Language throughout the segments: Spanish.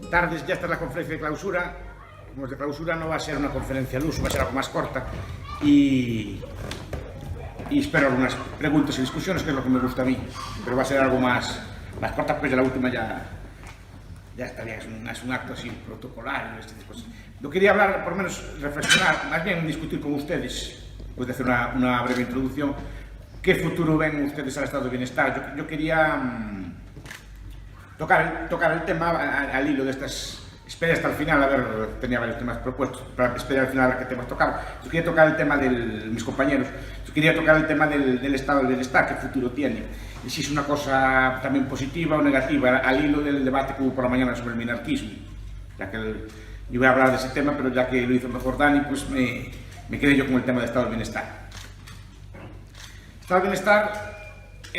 tardes, ya está la conferencia de clausura. Como es de clausura, no va a ser una conferencia al uso, va a ser algo más corta. Y espero algunas preguntas y discusiones, que es lo que me gusta a mí. Pero va a ser algo más corta, porque la última ya estaría, es un acto así protocolario. Yo quería hablar, por lo menos reflexionar, más bien discutir con ustedes, después de hacer una breve introducción, qué futuro ven ustedes al estado de bienestar. Yo quería tocar el tema al hilo de estas. Esperé hasta el final, a ver, tenía varios temas propuestos, pero esperé al final a ver qué temas tocaba. Yo quería tocar el tema de mis compañeros, yo quería tocar el tema del estado del bienestar, qué futuro tiene, y si es una cosa también positiva o negativa, al hilo del debate que hubo por la mañana sobre el minarquismo. Ya que yo voy a hablar de ese tema, pero ya que lo hizo mejor Dani, pues me quedé yo con el tema del estado del bienestar. El estado del bienestar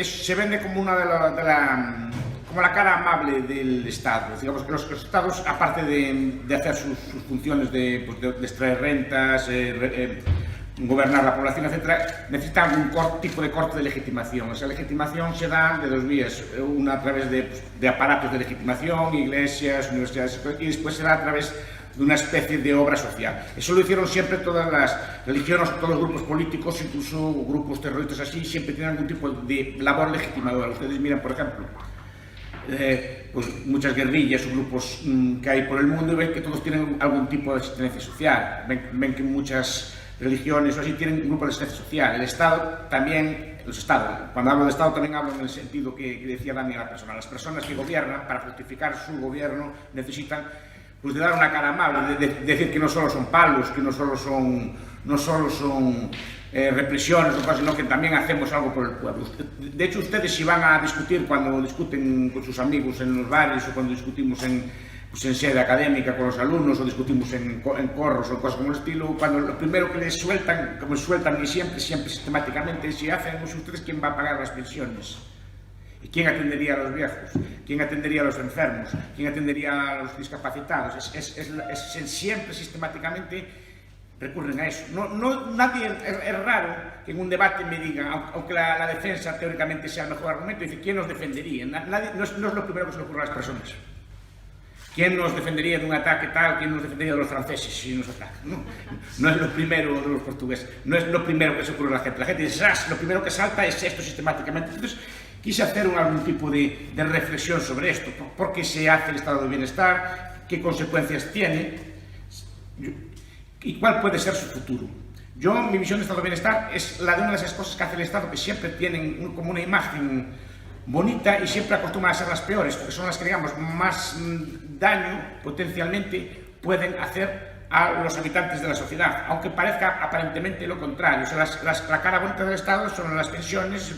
se vende como una como la cara amable del Estado. Digamos que los Estados, aparte de hacer sus funciones de extraer rentas, gobernar la población, etc., necesitan algún tipo de corte de legitimación. Esa legitimación se da de dos vías. Una a través de aparatos de legitimación, iglesias, universidades, y después se da a través de una especie de obra social. Eso lo hicieron siempre todas las religiones, todos los grupos políticos, incluso grupos terroristas así, siempre tienen algún tipo de labor legitimadora. Ustedes miran, por ejemplo, pues muchas guerrillas o grupos que hay por el mundo y ven que todos tienen algún tipo de asistencia social. Ven que muchas religiones o así tienen un grupo de asistencia social. El Estado también, los Estados, cuando hablo de Estado también hablo en el sentido que decía Dani a la persona. Las personas que gobiernan, para justificar su gobierno, necesitan pues de dar una cara amable, de decir que no solo son palos, que no solo son represiones o cosas, sino que también hacemos algo por el pueblo. De hecho, ustedes si van a discutir, cuando discuten con sus amigos en los bares o cuando discutimos en sede académica con los alumnos o discutimos en corros o cosas como el estilo, cuando lo primero que les sueltan, como sueltan y siempre sistemáticamente, si hacen ustedes, ¿quién va a pagar las pensiones? ¿Y quién atendería a los viejos? ¿Quién atendería a los enfermos? ¿Quién atendería a los discapacitados? Siempre, sistemáticamente, recurren a eso. Nadie, es raro que en un debate me digan, aunque la defensa teóricamente sea el mejor argumento, dice, ¿quién nos defendería? No es lo primero que se le ocurre a las personas. ¿Quién nos defendería de un ataque tal? ¿Quién nos defendería de los franceses si nos atacan? No es lo primero de los portugueses. No es lo primero que se ocurre a la gente. La gente dice, lo primero que salta es esto sistemáticamente. Entonces, quise hacer algún tipo de reflexión sobre esto. ¿Por qué se hace el estado de bienestar? ¿Qué consecuencias tiene? ¿Y cuál puede ser su futuro? Mi visión de estado de bienestar es la de una de esas cosas que hace el Estado, que siempre tienen como una imagen bonita y siempre acostumbran a ser las peores, porque son las que, digamos, más daño potencialmente pueden hacer a los habitantes de la sociedad, aunque parezca aparentemente lo contrario. O sea, la cara bonita del Estado son las pensiones,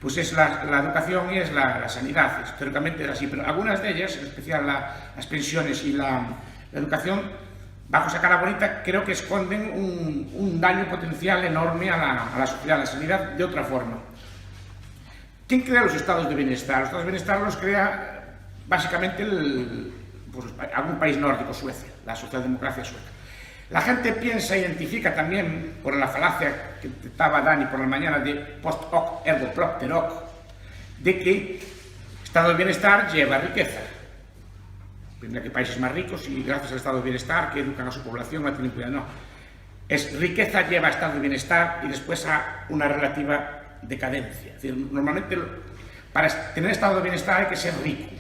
pues es la educación y es la sanidad. Históricamente es así, pero algunas de ellas, en especial las pensiones y la educación, bajo esa cara bonita, creo que esconden un daño potencial enorme a la sociedad, a la sanidad, de otra forma. ¿Quién crea los estados de bienestar? Los estados de bienestar los crea básicamente algún país nórdico, Suecia, la socialdemocracia sueca. La gente piensa e identifica también, por la falacia que citaba Dani por la mañana de post hoc ergo propter hoc, de que estado de bienestar lleva riqueza. Primero, que países más ricos y gracias al estado de bienestar que educan a su población no tienen cuidado. No. Riqueza lleva a estado de bienestar y después a una relativa decadencia. Es decir, normalmente para tener estado de bienestar hay que ser rico.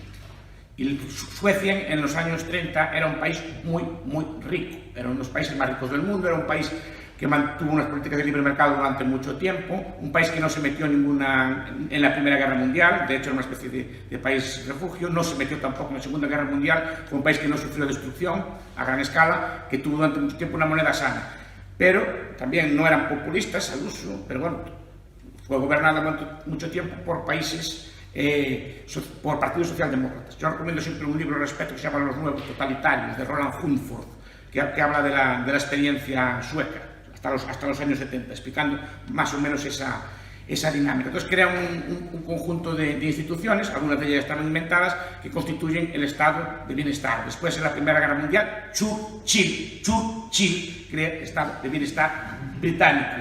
Y Suecia en los años 30 era un país muy, muy rico. Era uno de los países más ricos del mundo, era un país que mantuvo unas políticas de libre mercado durante mucho tiempo, un país que no se metió en la Primera Guerra Mundial, de hecho era una especie de país refugio, no se metió tampoco en la Segunda Guerra Mundial, fue un país que no sufrió destrucción a gran escala, que tuvo durante mucho tiempo una moneda sana, pero también no eran populistas al uso, pero bueno, fue gobernada durante mucho tiempo por países, por partidos socialdemócratas. Yo recomiendo siempre un libro al respecto que se llama Los Nuevos Totalitarios, de Roland Huntford, que habla de la experiencia sueca, hasta los años 70, explicando más o menos esa dinámica. Entonces crea un conjunto de instituciones, algunas de ellas están inventadas, que constituyen el estado de bienestar. Después, en la Primera Guerra Mundial, Churchill crea el estado de bienestar británico,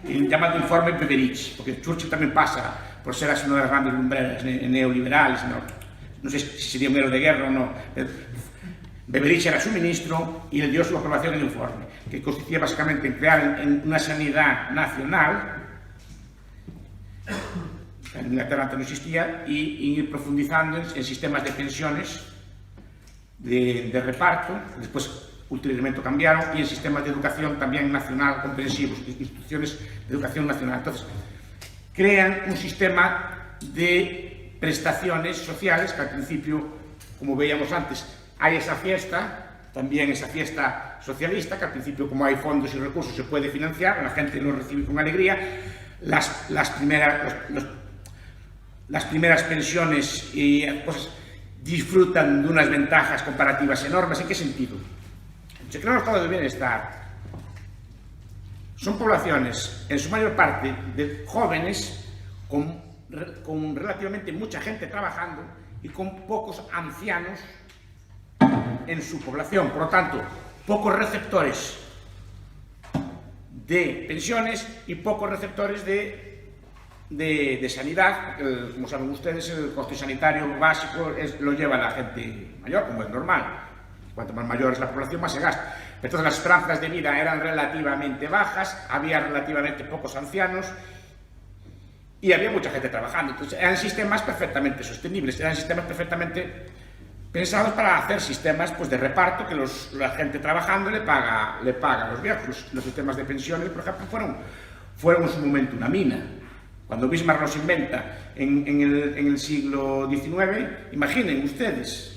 llamado informe Beveridge, porque Churchill también pasa por ser así una de las grandes lumbreras neoliberales, ¿no? no sé si sería un héroe de guerra o no. Beveridge era su ministro y le dio su aprobación el informe, que consistía básicamente en crear una sanidad nacional, que en Inglaterra antes no existía, y ir profundizando en sistemas de pensiones de reparto, después ulteriormente cambiaron, y en sistemas de educación también nacional comprensivos, instituciones de educación nacional. Entonces, crean un sistema de prestaciones sociales que al principio, como veíamos antes, hay esa fiesta, también esa fiesta socialista, que al principio, como hay fondos y recursos, se puede financiar, la gente lo recibe con alegría, las primeras pensiones y cosas disfrutan de unas ventajas comparativas enormes. ¿En qué sentido? Se crea un estado de bienestar. Son poblaciones, en su mayor parte, de jóvenes con relativamente mucha gente trabajando y con pocos ancianos en su población. Por lo tanto, pocos receptores de pensiones y pocos receptores de sanidad. Como saben ustedes, el coste sanitario básico lo lleva la gente mayor, como es normal. Cuanto más mayor es la población, más se gasta. Entonces, las esperanzas de vida eran relativamente bajas, había relativamente pocos ancianos y había mucha gente trabajando. Entonces, eran sistemas perfectamente sostenibles, eran sistemas perfectamente pensados para hacer sistemas, pues, de reparto, que la gente trabajando le paga los viejos. Los sistemas de pensiones, por ejemplo, fueron en su momento una mina. Cuando Bismarck los inventa en el siglo XIX, imaginen ustedes,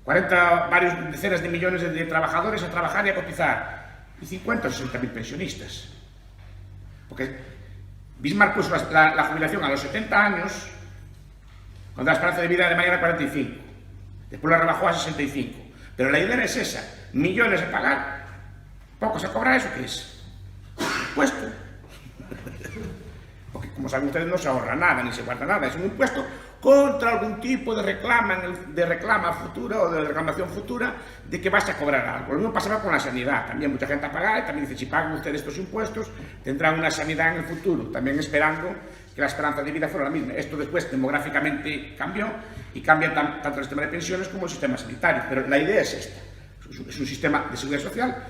varios decenas de millones de trabajadores a trabajar y a cotizar, y 50 o 60 mil pensionistas. Porque Bismarck puso la jubilación a los 70 años, cuando la esperanza de vida de Alemania era 45. Después la rebajó a 65. Pero la idea es esa: millones a pagar, pocos a cobrar. ¿Eso qué es? Impuesto. Porque, como saben ustedes, no se ahorra nada ni se guarda nada. Es un impuesto contra algún tipo de reclama futura o de reclamación futura de que vas a cobrar algo. Lo mismo pasaba con la sanidad. También mucha gente a pagar y también dice: si pagan ustedes estos impuestos, tendrán una sanidad en el futuro. También esperando que la esperanza de vida fuera la misma. Esto después demográficamente cambió y cambia tanto el sistema de pensiones como el sistema sanitario. Pero la idea es esta. Es un sistema de seguridad social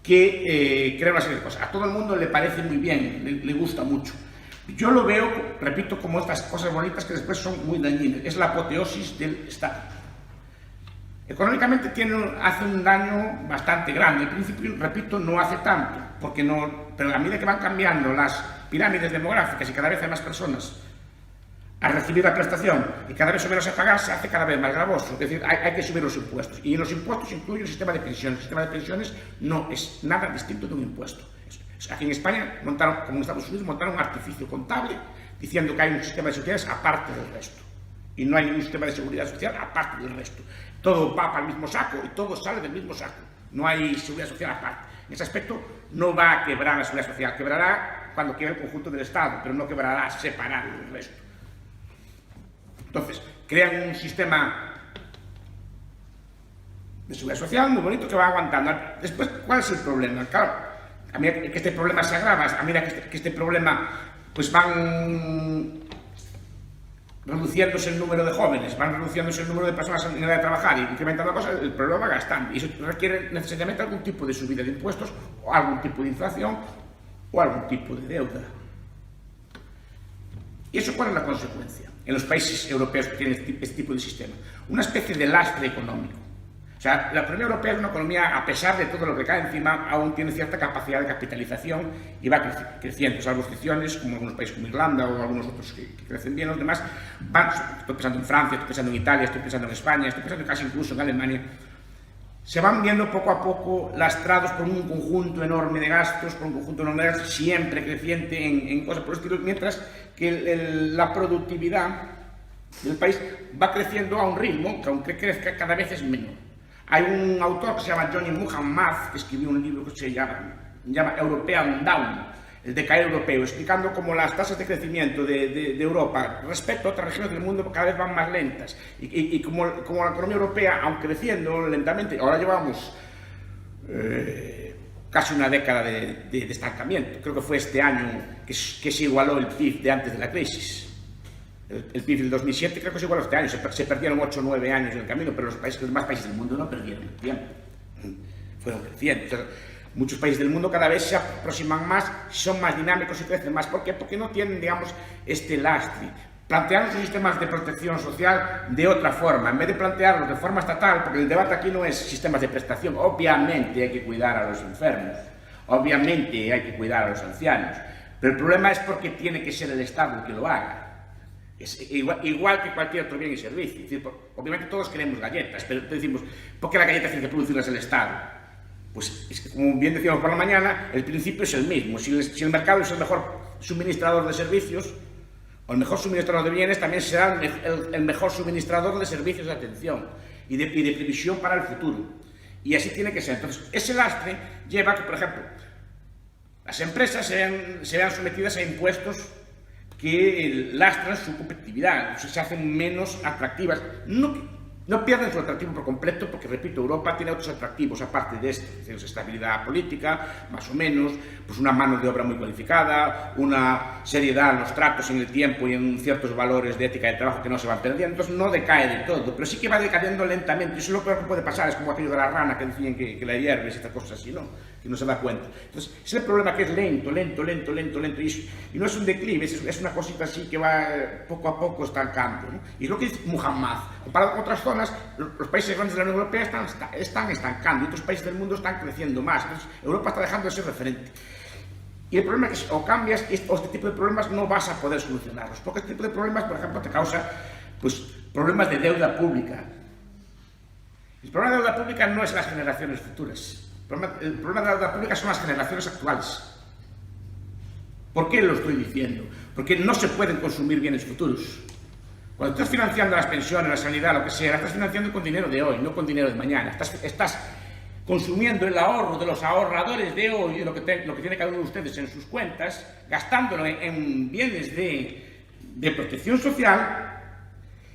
que crea una serie de cosas. A todo el mundo le parece muy bien, le gusta mucho. Yo lo veo, repito, como estas cosas bonitas que después son muy dañinas. Es la apoteosis del Estado. Económicamente hace un daño bastante grande. Al principio, repito, no hace tanto, pero a medida que van cambiando las pirámides demográficas y cada vez hay más personas a recibir la prestación y cada vez menos a pagar, se hace cada vez más gravoso. Es decir, hay que subir los impuestos. Y en los impuestos incluye el sistema de pensiones. El sistema de pensiones no es nada distinto de un impuesto. Aquí en España, como en Estados Unidos, montaron un artificio contable diciendo que hay un sistema de seguridad aparte del resto. Y no hay ningún sistema de seguridad social aparte del resto. Todo va para el mismo saco y todo sale del mismo saco. No hay seguridad social aparte. En ese aspecto no va a quebrar la seguridad social. Quebrará cuando quiebre el conjunto del Estado, pero no quebrará separado del resto. Entonces, crean un sistema de seguridad social muy bonito que va aguantando. Después, ¿cuál es el problema? Claro, a medida que este problema se agrava, a medida que este problema, pues van reduciéndose el número de jóvenes, van reduciéndose el número de personas en edad de trabajar y incrementando cosas, el problema va gastando. Y eso requiere necesariamente algún tipo de subida de impuestos, o algún tipo de inflación, o algún tipo de deuda. ¿Y eso cuál es la consecuencia en los países europeos que tienen este tipo de sistema? Una especie de lastre económico. O sea, la economía europea es una economía, a pesar de todo lo que cae encima, aún tiene cierta capacidad de capitalización y va creciendo, salvo excepciones, como algunos países como Irlanda o algunos otros que crecen bien. Los demás estoy pensando en Francia, estoy pensando en Italia, estoy pensando en España, estoy pensando casi incluso en Alemania. Se van viendo poco a poco lastrados por un conjunto enorme de gastos, siempre creciente en cosas por el estilo, mientras que la productividad del país va creciendo a un ritmo que, aunque crezca, cada vez es menor. Hay un autor que se llama Johnny Muhammad, que escribió un libro que se llama European Down, el decaer europeo, explicando cómo las tasas de crecimiento de Europa respecto a otras regiones del mundo cada vez van más lentas y como la economía europea, aunque creciendo lentamente, ahora llevamos casi una década de estancamiento. Creo que fue este año que se igualó el PIB de antes de la crisis. El PIB del 2007 creo que es igual a este año, se perdieron 8 o 9 años en el camino, pero los demás países del mundo no perdieron el tiempo, fueron creciendo. O sea, muchos países del mundo cada vez se aproximan más, son más dinámicos y crecen más. ¿Por qué? Porque no tienen, digamos, este lastre. Plantear sus sistemas de protección social de otra forma, en vez de plantearlo de forma estatal, porque el debate aquí no es sistemas de prestación. Obviamente hay que cuidar a los enfermos, obviamente hay que cuidar a los ancianos, pero el problema es porque tiene que ser el Estado el que lo haga. Es igual que cualquier otro bien y servicio. Es decir, obviamente todos queremos galletas, pero decimos, ¿por qué las galletas tiene que producirlas el Estado? Pues es que, como bien decíamos por la mañana, el principio es el mismo. Si el mercado es el mejor suministrador de servicios, o el mejor suministrador de bienes, también será el mejor suministrador de servicios de atención y de previsión para el futuro. Y así tiene que ser. Entonces, ese lastre lleva a que, por ejemplo, las empresas se vean sometidas a impuestos que lastran su competitividad, se hacen menos atractivas. No pierden su atractivo por completo, porque, repito, Europa tiene otros atractivos aparte de esto. Tenemos estabilidad política, más o menos, pues una mano de obra muy cualificada, una seriedad en los tratos, en el tiempo y en ciertos valores de ética del trabajo que no se van perdiendo. Entonces no decae de todo, pero sí que va decayendo lentamente. Eso es lo peor que puede pasar. Es como aquello de la rana que decían que la hierves y estas cosas así, ¿no? Que no se da cuenta. Entonces, ese es el problema, que es lento. Y no es un declive, es una cosita así que va poco a poco estancando, ¿no? Y es lo que dice Muhammad. Comparado con otras zonas, los países grandes de la Unión Europea están estancando, y otros países del mundo están creciendo más. Entonces, Europa está dejando de ser referente. Y el problema es que o cambias, o este tipo de problemas no vas a poder solucionarlos. Porque este tipo de problemas, por ejemplo, te causa pues, problemas de deuda pública. El problema de deuda pública no es las generaciones futuras. El problema de la deuda pública son las generaciones actuales. ¿Por qué lo estoy diciendo? Porque no se pueden consumir bienes futuros. Cuando estás financiando las pensiones, la sanidad, lo que sea, estás financiando con dinero de hoy, no con dinero de mañana. Estás consumiendo el ahorro de los ahorradores de hoy, de lo que tiene cada uno de ustedes en sus cuentas, gastándolo en bienes de protección social.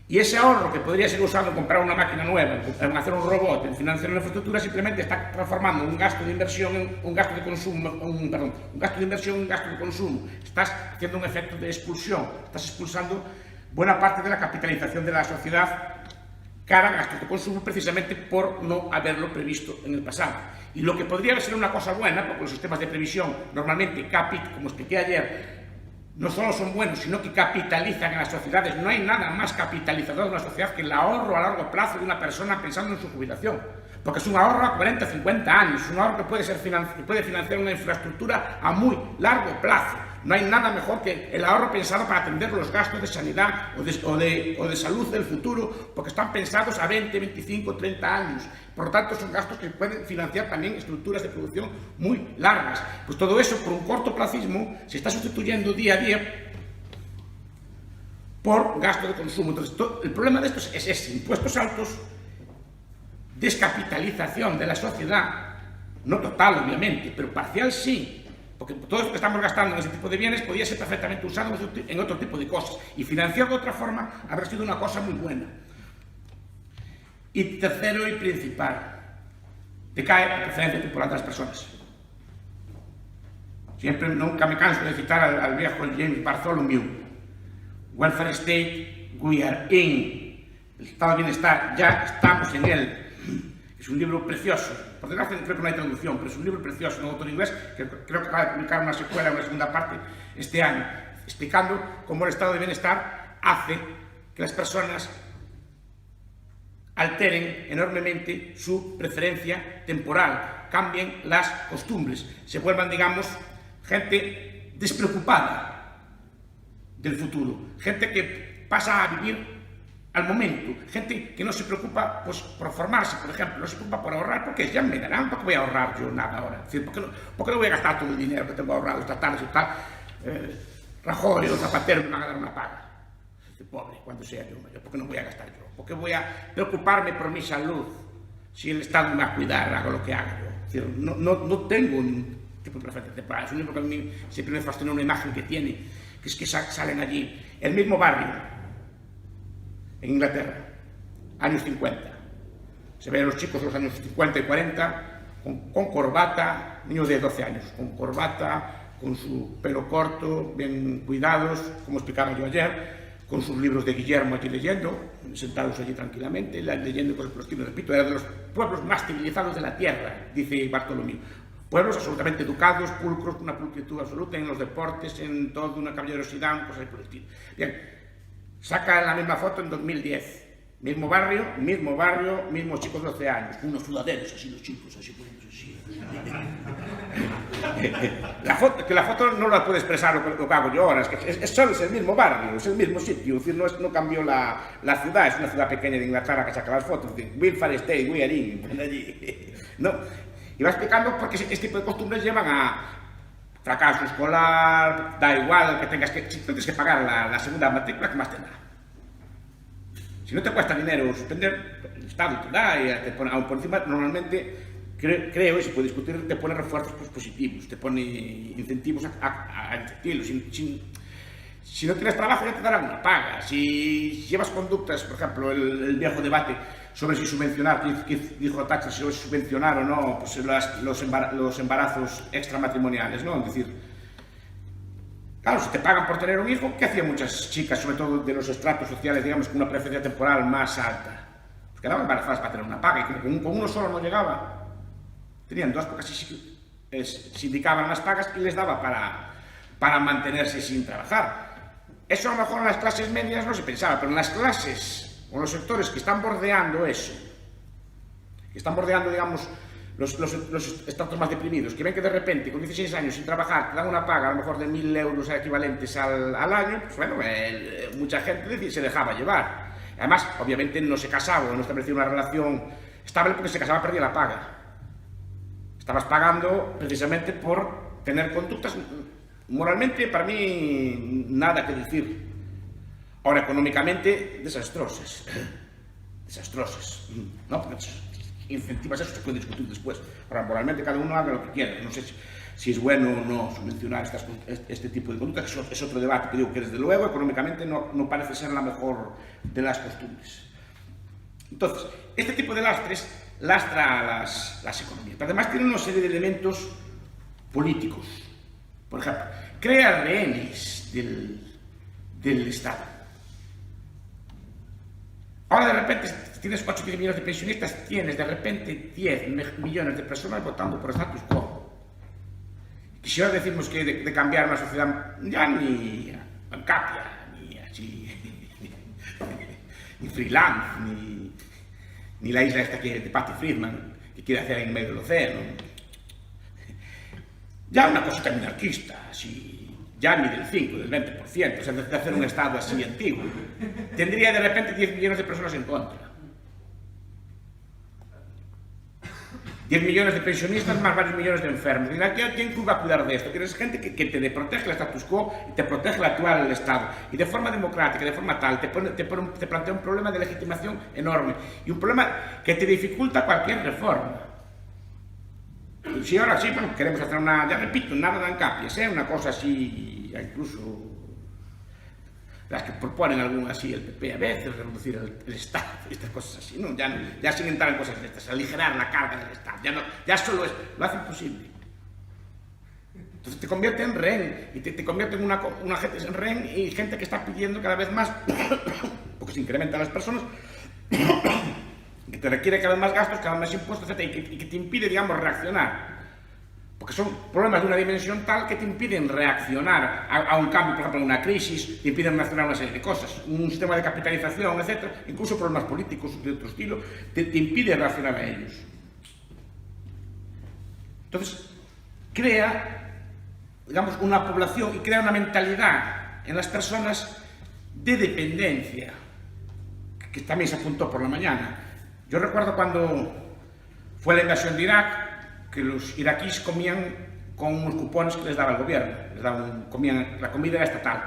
Y ese ahorro, que podría ser usado en comprar una máquina nueva, en hacer un robot, en financiar una infraestructura, simplemente está transformando un gasto de inversión en un gasto de consumo, un gasto de inversión en un gasto de consumo. Estás haciendo un efecto de expulsión, estás expulsando buena parte de la capitalización de la sociedad cara a gastos de consumo, precisamente por no haberlo previsto en el pasado. Y lo que podría ser una cosa buena, porque los sistemas de previsión normalmente, como expliqué ayer, no solo son buenos, sino que capitalizan en las sociedades. No hay nada más capitalizador de una sociedad que el ahorro a largo plazo de una persona pensando en su jubilación. Porque es un ahorro a 40, 50 años, es un ahorro que puede financiar una infraestructura a muy largo plazo. No hay nada mejor que el ahorro pensado para atender los gastos de sanidad o de salud del futuro, porque están pensados a 20, 25, 30 años. Por lo tanto, son gastos que pueden financiar también estructuras de producción muy largas. Pues todo eso, por un cortoplacismo, se está sustituyendo día a día por gasto de consumo. Entonces, el problema de esto es impuestos altos, descapitalización de la sociedad, no total, obviamente, pero parcial sí. Porque todo esto que estamos gastando en ese tipo de bienes podría ser perfectamente usado en otro tipo de cosas. Y financiado de otra forma habría sido una cosa muy buena. Y tercero y principal, decae la preferencia temporal de las personas. Nunca me canso de citar al viejo James Bartholomew. Welfare State, we are in. El estado de bienestar, ya estamos en él. Es un libro precioso. Por desgracia creo que no hay traducción, pero es un libro precioso, un autor inglés, que creo que acaba de publicar una secuela, una segunda parte este año, explicando cómo el estado de bienestar hace que las personas alteren enormemente su preferencia temporal, cambien las costumbres, se vuelvan, digamos, gente despreocupada del futuro, gente que pasa a vivir al momento, gente que no se preocupa pues, por formarse, por ejemplo, no se preocupa por ahorrar, porque ya me darán, ¿por qué voy a ahorrar yo nada ahora? Es decir, ¿por qué no voy a gastar todo el dinero que tengo ahorrado esta tarde y tal? Rajoy y los zapateros me van a dar una paga. Pobre, cuando sea yo mayor, ¿por qué no voy a gastar yo? ¿Por qué voy a preocuparme por mi salud si el Estado me va a cuidar, hago lo que haga yo? Es decir, no tengo un tipo de preferencia temporal. Es un libro que a mí siempre me fascinó una imagen que tiene, que es que salen allí, el mismo barrio, en Inglaterra, años 50. Se ven a los chicos de los años 50 y 40 con corbata, niños de 12 años, con corbata, con su pelo corto, bien cuidados, como explicaba yo ayer, con sus libros de Guillermo allí leyendo, sentados allí tranquilamente, leyendo cosas por el estilo. Repito, era de los pueblos más civilizados de la tierra, dice Bartolomé. Pueblos absolutamente educados, pulcros, con una pulcritud absoluta en los deportes, en toda una caballerosidad, cosas por el estilo. Bien, saca la misma foto en 2010. Mismo barrio, mismos chicos de 12 años, unos sudaderos así, los chicos así, poniéndose así. La foto no la puede expresar lo que hago yo ahora, es el mismo barrio, es el mismo sitio, es decir, no cambió la ciudad, es una ciudad pequeña de Inglaterra que saca las fotos, Wilfare State, we are in, allí, ¿no? Y va explicando por qué este tipo de costumbres llevan a fracaso escolar, da igual que tengas que, si tienes que pagar la segunda matrícula, ¿qué más te da? Si no te cuesta dinero suspender, el Estado te da y te pone, aún por encima, normalmente, creo, y se puede discutir, te pone refuerzos positivos, te pone incentivos a incentivos. Si no tienes trabajo ya te darán una paga. Si llevas conductas, por ejemplo, el viejo debate sobre si subvencionar, que dijo Thatcher, si subvencionar o no pues los embarazos extramatrimoniales, ¿no? Es decir, claro, si te pagan por tener un hijo, ¿qué hacían muchas chicas, sobre todo de los estratos sociales, digamos, con una preferencia temporal más alta? Pues quedaban embarazadas para tener una paga y como con uno solo no llegaba. Tenían dos, porque así se indicaban las pagas y les daba para mantenerse sin trabajar. Eso a lo mejor en las clases medias no se pensaba, pero en las clases o en los sectores que están bordeando eso, que están bordeando, digamos, los estratos más deprimidos, que ven que de repente, con 16 años sin trabajar, te dan una paga a lo mejor de 1.000 euros equivalentes al año, pues bueno, mucha gente se dejaba llevar. Además, obviamente no se casaba, no establecía una relación estable porque se casaba perdía la paga. Estabas pagando precisamente por tener conductas moralmente, para mí, nada que decir. Ahora, económicamente, desastrosas. Desastrosas. ¿No? Porque incentivas eso, se puede discutir después. Ahora, moralmente, cada uno haga lo que quiera. No sé si es bueno o no subvencionar este tipo de conductas, que es otro debate que digo que, desde luego, económicamente no parece ser la mejor de las costumbres. Entonces, este tipo de lastres lastra las economías. Pero además tiene una serie de elementos políticos. Por ejemplo, crea rehenes del Estado. Ahora de repente tienes 8 o 10 millones de pensionistas, tienes de repente 10 millones de personas votando por status quo. Y si ahora decimos que de cambiar una sociedad, ya ni Ancapia, ni así, ni Freelance, ni la isla esta de Patty Friedman, que quiere hacer en medio del océano. Ya una cosita minarquista, así, ya ni del 5, del 20%, o sea, de hacer un Estado así antiguo. Tendría de repente 10 millones de personas en contra. 10 millones de pensionistas más varios millones de enfermos. ¿Quién va a cuidar de esto? Tienes gente que te protege el status quo y te protege el actual Estado. Y de forma democrática, de forma tal, te plantea un problema de legitimación enorme. Y un problema que te dificulta cualquier reforma. Si ahora sí, bueno, queremos hacer ya repito, nada de Ancapia, una cosa así, incluso las que proponen algún así, el PP a veces, reducir el Estado, estas cosas así, ¿no? Ya sin entrar en cosas de estas, aligerar la carga del Estado, ya solo lo hace imposible. Entonces te convierte en rehén, y te convierte en una gente en rehén y gente que está pidiendo cada vez más, porque se incrementan las personas, que te requiere cada vez más gastos, cada vez más impuestos, etc., y que te impide, digamos, reaccionar. Porque son problemas de una dimensión tal que te impiden reaccionar a un cambio, por ejemplo, a una crisis, te impiden reaccionar a una serie de cosas, un sistema de capitalización, etc., incluso problemas políticos de otro estilo, te impide reaccionar a ellos. Entonces, crea, digamos, una población y crea una mentalidad en las personas de dependencia, que también se apuntó por la mañana. Yo recuerdo cuando fue la invasión de Irak, que los iraquíes comían con unos cupones que les daba el gobierno, la comida era estatal.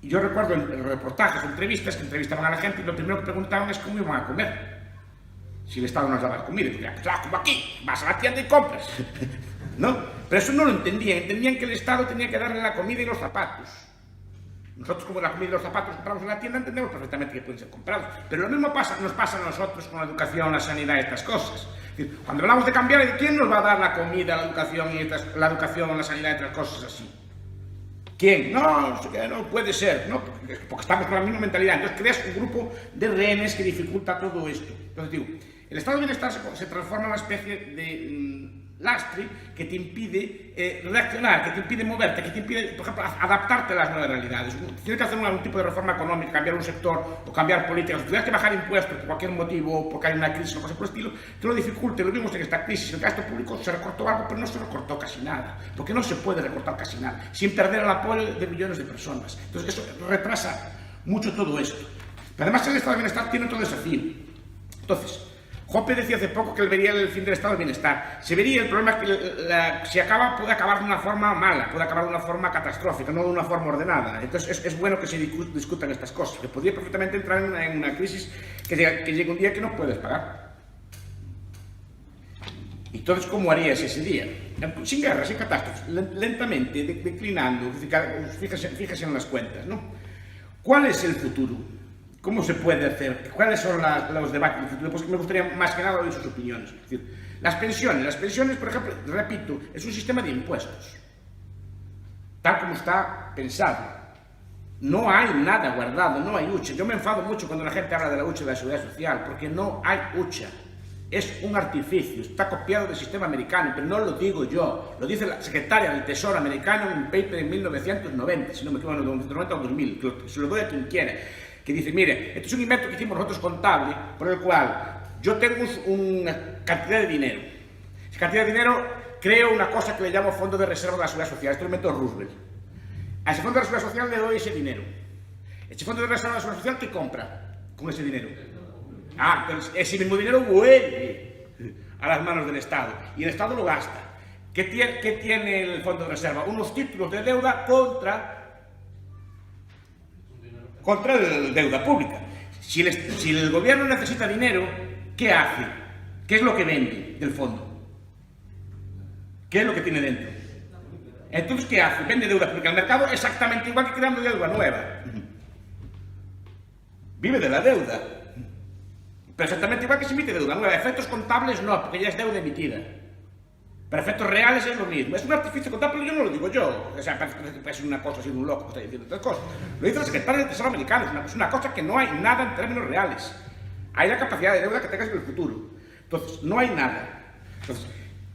Y yo recuerdo en reportajes, entrevistas, que entrevistaban a la gente y lo primero que preguntaban es cómo iban a comer. Si el Estado nos daba comida, y decían, pues como aquí, vas a la tienda y compras. ¿No? Pero eso no lo entendían que el Estado tenía que darle la comida y los zapatos. Nosotros, como la comida y los zapatos compramos en la tienda, entendemos perfectamente que pueden ser comprados. Pero lo mismo nos pasa a nosotros con la educación, la sanidad y estas cosas. Es decir, cuando hablamos de cambiar, ¿quién nos va a dar la comida, la educación, la sanidad y otras cosas así? ¿Quién? No, no puede ser, ¿no? Porque estamos con la misma mentalidad. Entonces creas un grupo de rehenes que dificulta todo esto. Entonces digo, el estado de bienestar se transforma en una especie de lastre que te impide reaccionar, que te impide moverte, que te impide, por ejemplo, adaptarte a las nuevas realidades. Tienes que hacer algún tipo de reforma económica, cambiar un sector o cambiar políticas. Si tuvieras que bajar impuestos por cualquier motivo, porque hay una crisis o cosas por el estilo, te lo dificulta. Lo vimos en esta crisis. El gasto público se recortó algo, pero no se recortó casi nada. Porque no se puede recortar casi nada sin perder el apoyo de millones de personas. Entonces eso retrasa mucho todo esto. Pero además el estado de bienestar tiene otro desafío. Entonces, Hoppe decía hace poco que él vería el fin del estado de bienestar. Se vería el problema que si acaba, puede acabar de una forma mala, puede acabar de una forma catastrófica, no de una forma ordenada. Entonces es bueno que se discutan estas cosas, que podría perfectamente entrar en una crisis que llegue un día que no puedes pagar. Entonces, ¿cómo harías ese día? Sin guerras, sin catástrofes, lentamente, declinando, fíjese en las cuentas, ¿no? ¿Cuál es el futuro? ¿Cómo se puede hacer? ¿Cuáles son los debates del futuro? Pues me gustaría más que nada oír sus opiniones. Es decir, las pensiones, por ejemplo, repito, es un sistema de impuestos, tal como está pensado. No hay nada guardado, no hay hucha. Yo me enfado mucho cuando la gente habla de la hucha de la seguridad social, porque no hay hucha. Es un artificio, está copiado del sistema americano, pero no lo digo yo, lo dice la secretaria del Tesoro americano en un paper en 1990, si no me equivoco, en 1990 o 2000, que se lo doy a quien quiera. Que dice, mire, esto es un invento que hicimos nosotros contable, por el cual yo tengo una cantidad de dinero. Esa cantidad de dinero creo una cosa que le llamo Fondo de Reserva de la Seguridad Social. Esto lo inventó Roosevelt. A ese Fondo de la Seguridad Social le doy ese dinero. Ese Fondo de Reserva de la Seguridad Social, ¿qué compra con ese dinero? Entonces ese mismo dinero vuelve a las manos del Estado y el Estado lo gasta. ¿Qué tiene el Fondo de Reserva? Unos títulos de deuda contra la deuda pública. Si el gobierno necesita dinero, ¿qué hace? ¿Qué es lo que vende del fondo? ¿Qué es lo que tiene dentro? Entonces, ¿qué hace? Vende deuda pública al mercado exactamente igual que creando deuda nueva. Vive de la deuda. Pero exactamente igual que se emite deuda nueva. Efectos contables no, porque ya es deuda emitida. Pero efectos reales es lo mismo. Es un artificio contable, yo no lo digo yo. O sea, parece que es una cosa así de un loco que está diciendo otras cosas. Lo dice la secretaria del Tesoro americano. Es una cosa que no hay nada en términos reales. Hay la capacidad de deuda que tengas en el futuro. Entonces, no hay nada. Entonces,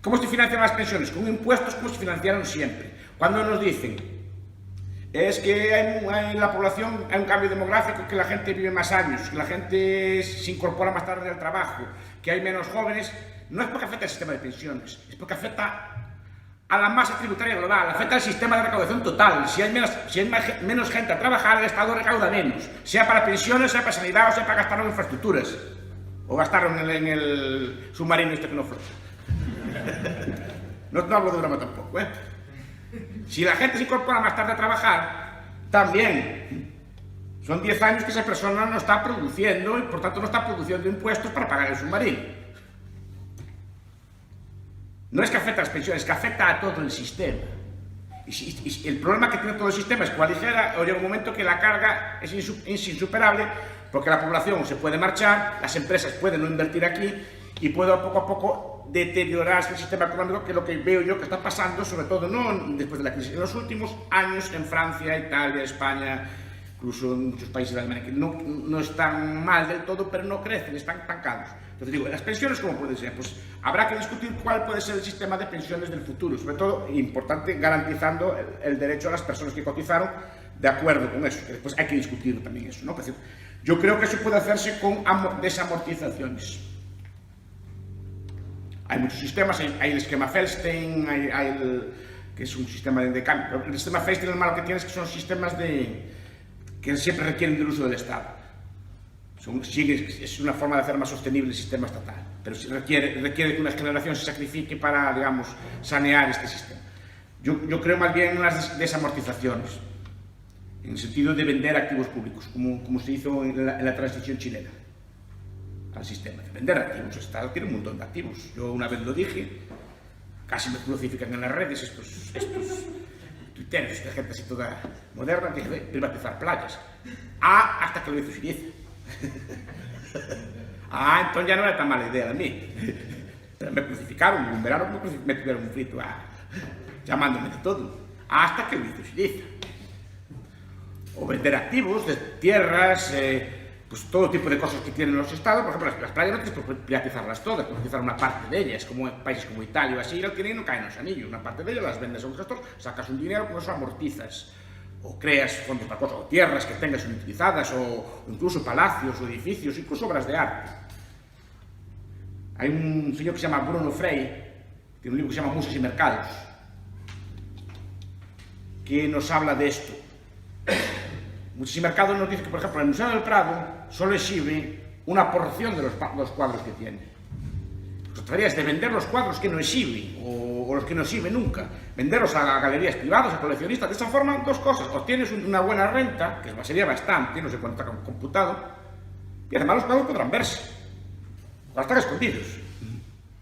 ¿cómo se financian las pensiones? Con impuestos como se financiaron siempre. Cuando nos dicen es que en la población hay un cambio demográfico, que la gente vive más años, que la gente se incorpora más tarde al trabajo, que hay menos jóvenes, no es porque afecta al sistema de pensiones, es porque afecta a la masa tributaria global, afecta al sistema de recaudación total. Si hay menos gente a trabajar, el Estado recauda menos, sea para pensiones, sea para sanidad, o sea para gastarlo en infraestructuras, o gastarlo en el submarino este que no flota. No hablo de broma tampoco, ¿eh? Si la gente se incorpora más tarde a trabajar, también son 10 años que esa persona no está produciendo y por tanto no está produciendo impuestos para pagar el submarino. No es que afecta a las pensiones, es que afecta a todo el sistema. Y el problema que tiene todo el sistema es que llega un momento que la carga es insuperable, porque la población se puede marchar, las empresas pueden no invertir aquí y puede poco a poco deteriorarse el sistema económico, que es lo que veo yo que está pasando, sobre todo no después de la crisis, en los últimos años en Francia, Italia, España, incluso en muchos países de Alemania, que no están mal del todo, pero no crecen, están estancados. Entonces digo, ¿las pensiones cómo pueden ser? Pues habrá que discutir cuál puede ser el sistema de pensiones del futuro, sobre todo, importante, garantizando el derecho a las personas que cotizaron de acuerdo con eso, que después hay que discutir también eso, ¿no? Pues, yo creo que eso puede hacerse con desamortizaciones. Hay muchos sistemas, hay el esquema Feldstein, que es un sistema de cambio. Pero el sistema Feldstein, lo malo que tiene es que son sistemas que siempre requieren del uso del Estado. Es una forma de hacer más sostenible el sistema estatal, pero requiere que una generación se sacrifique para, digamos, sanear este sistema. Yo creo más bien en unas desamortizaciones, en el sentido de vender activos públicos, como se hizo en la transición chilena al sistema, de vender activos. El Estado tiene un montón de activos. Yo una vez lo dije, casi me crucifican en las redes estos tuiteros, esta gente así toda moderna, dije, privatizar playas. Hasta que lo hizo Siriza. Entonces ya no era tan mala idea de mí. Pero me crucificaron, me tuvieron un frito, llamándome de todo. Hasta que lo hizo Siriza. o vender activos, de tierras, pues todo tipo de cosas que tienen los estados. Por ejemplo, las playas no tienes por privatizarlas todas, privatizar una parte de ellas, como en países como Italia o así, lo tienen y no caen los anillos. Una parte de ellas las vendes a un gestor, sacas un dinero, con eso amortizas, o creas fondos para cosas, o tierras que tengas inutilizadas, o incluso palacios, o edificios, incluso obras de arte. Hay un señor que se llama Bruno Frey, tiene un libro que se llama Musas y Mercados, que nos habla de esto. Musas y Mercados nos dice que, por ejemplo, el Museo del Prado solo exhibe una porción de los cuadros que tiene. Pues tratarías de vender los cuadros que no exhibe, o los que no exhibe nunca, venderlos a galerías privadas, a coleccionistas. De esa forma, dos cosas: obtienes una buena renta, que sería bastante, no sé cuánto está computado, y además los cuadros podrán verse, cuando están escondidos.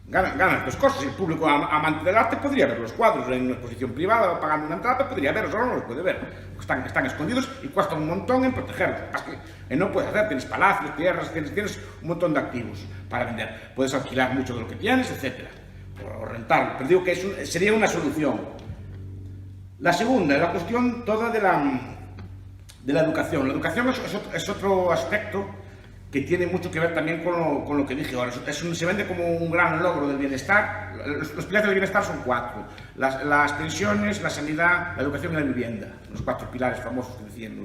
Ganan dos cosas. El público amante del arte podría ver los cuadros en una exposición privada o pagando una entrada, podría verlos, ahora no los puede ver. Están escondidos y cuesta un montón en protegerlos. Que no puedes hacer, tienes palacios, tierras, tienes un montón de activos para vender. Puedes alquilar mucho de lo que tienes, etc. O rentarlo. Pero digo que sería una solución. La segunda es la cuestión toda de la educación. La educación es otro aspecto que tiene mucho que ver también con lo que dije ahora. Se vende como un gran logro del bienestar. Los pilares del bienestar son 4. Las pensiones, la sanidad, la educación y la vivienda. Los 4 pilares famosos que decían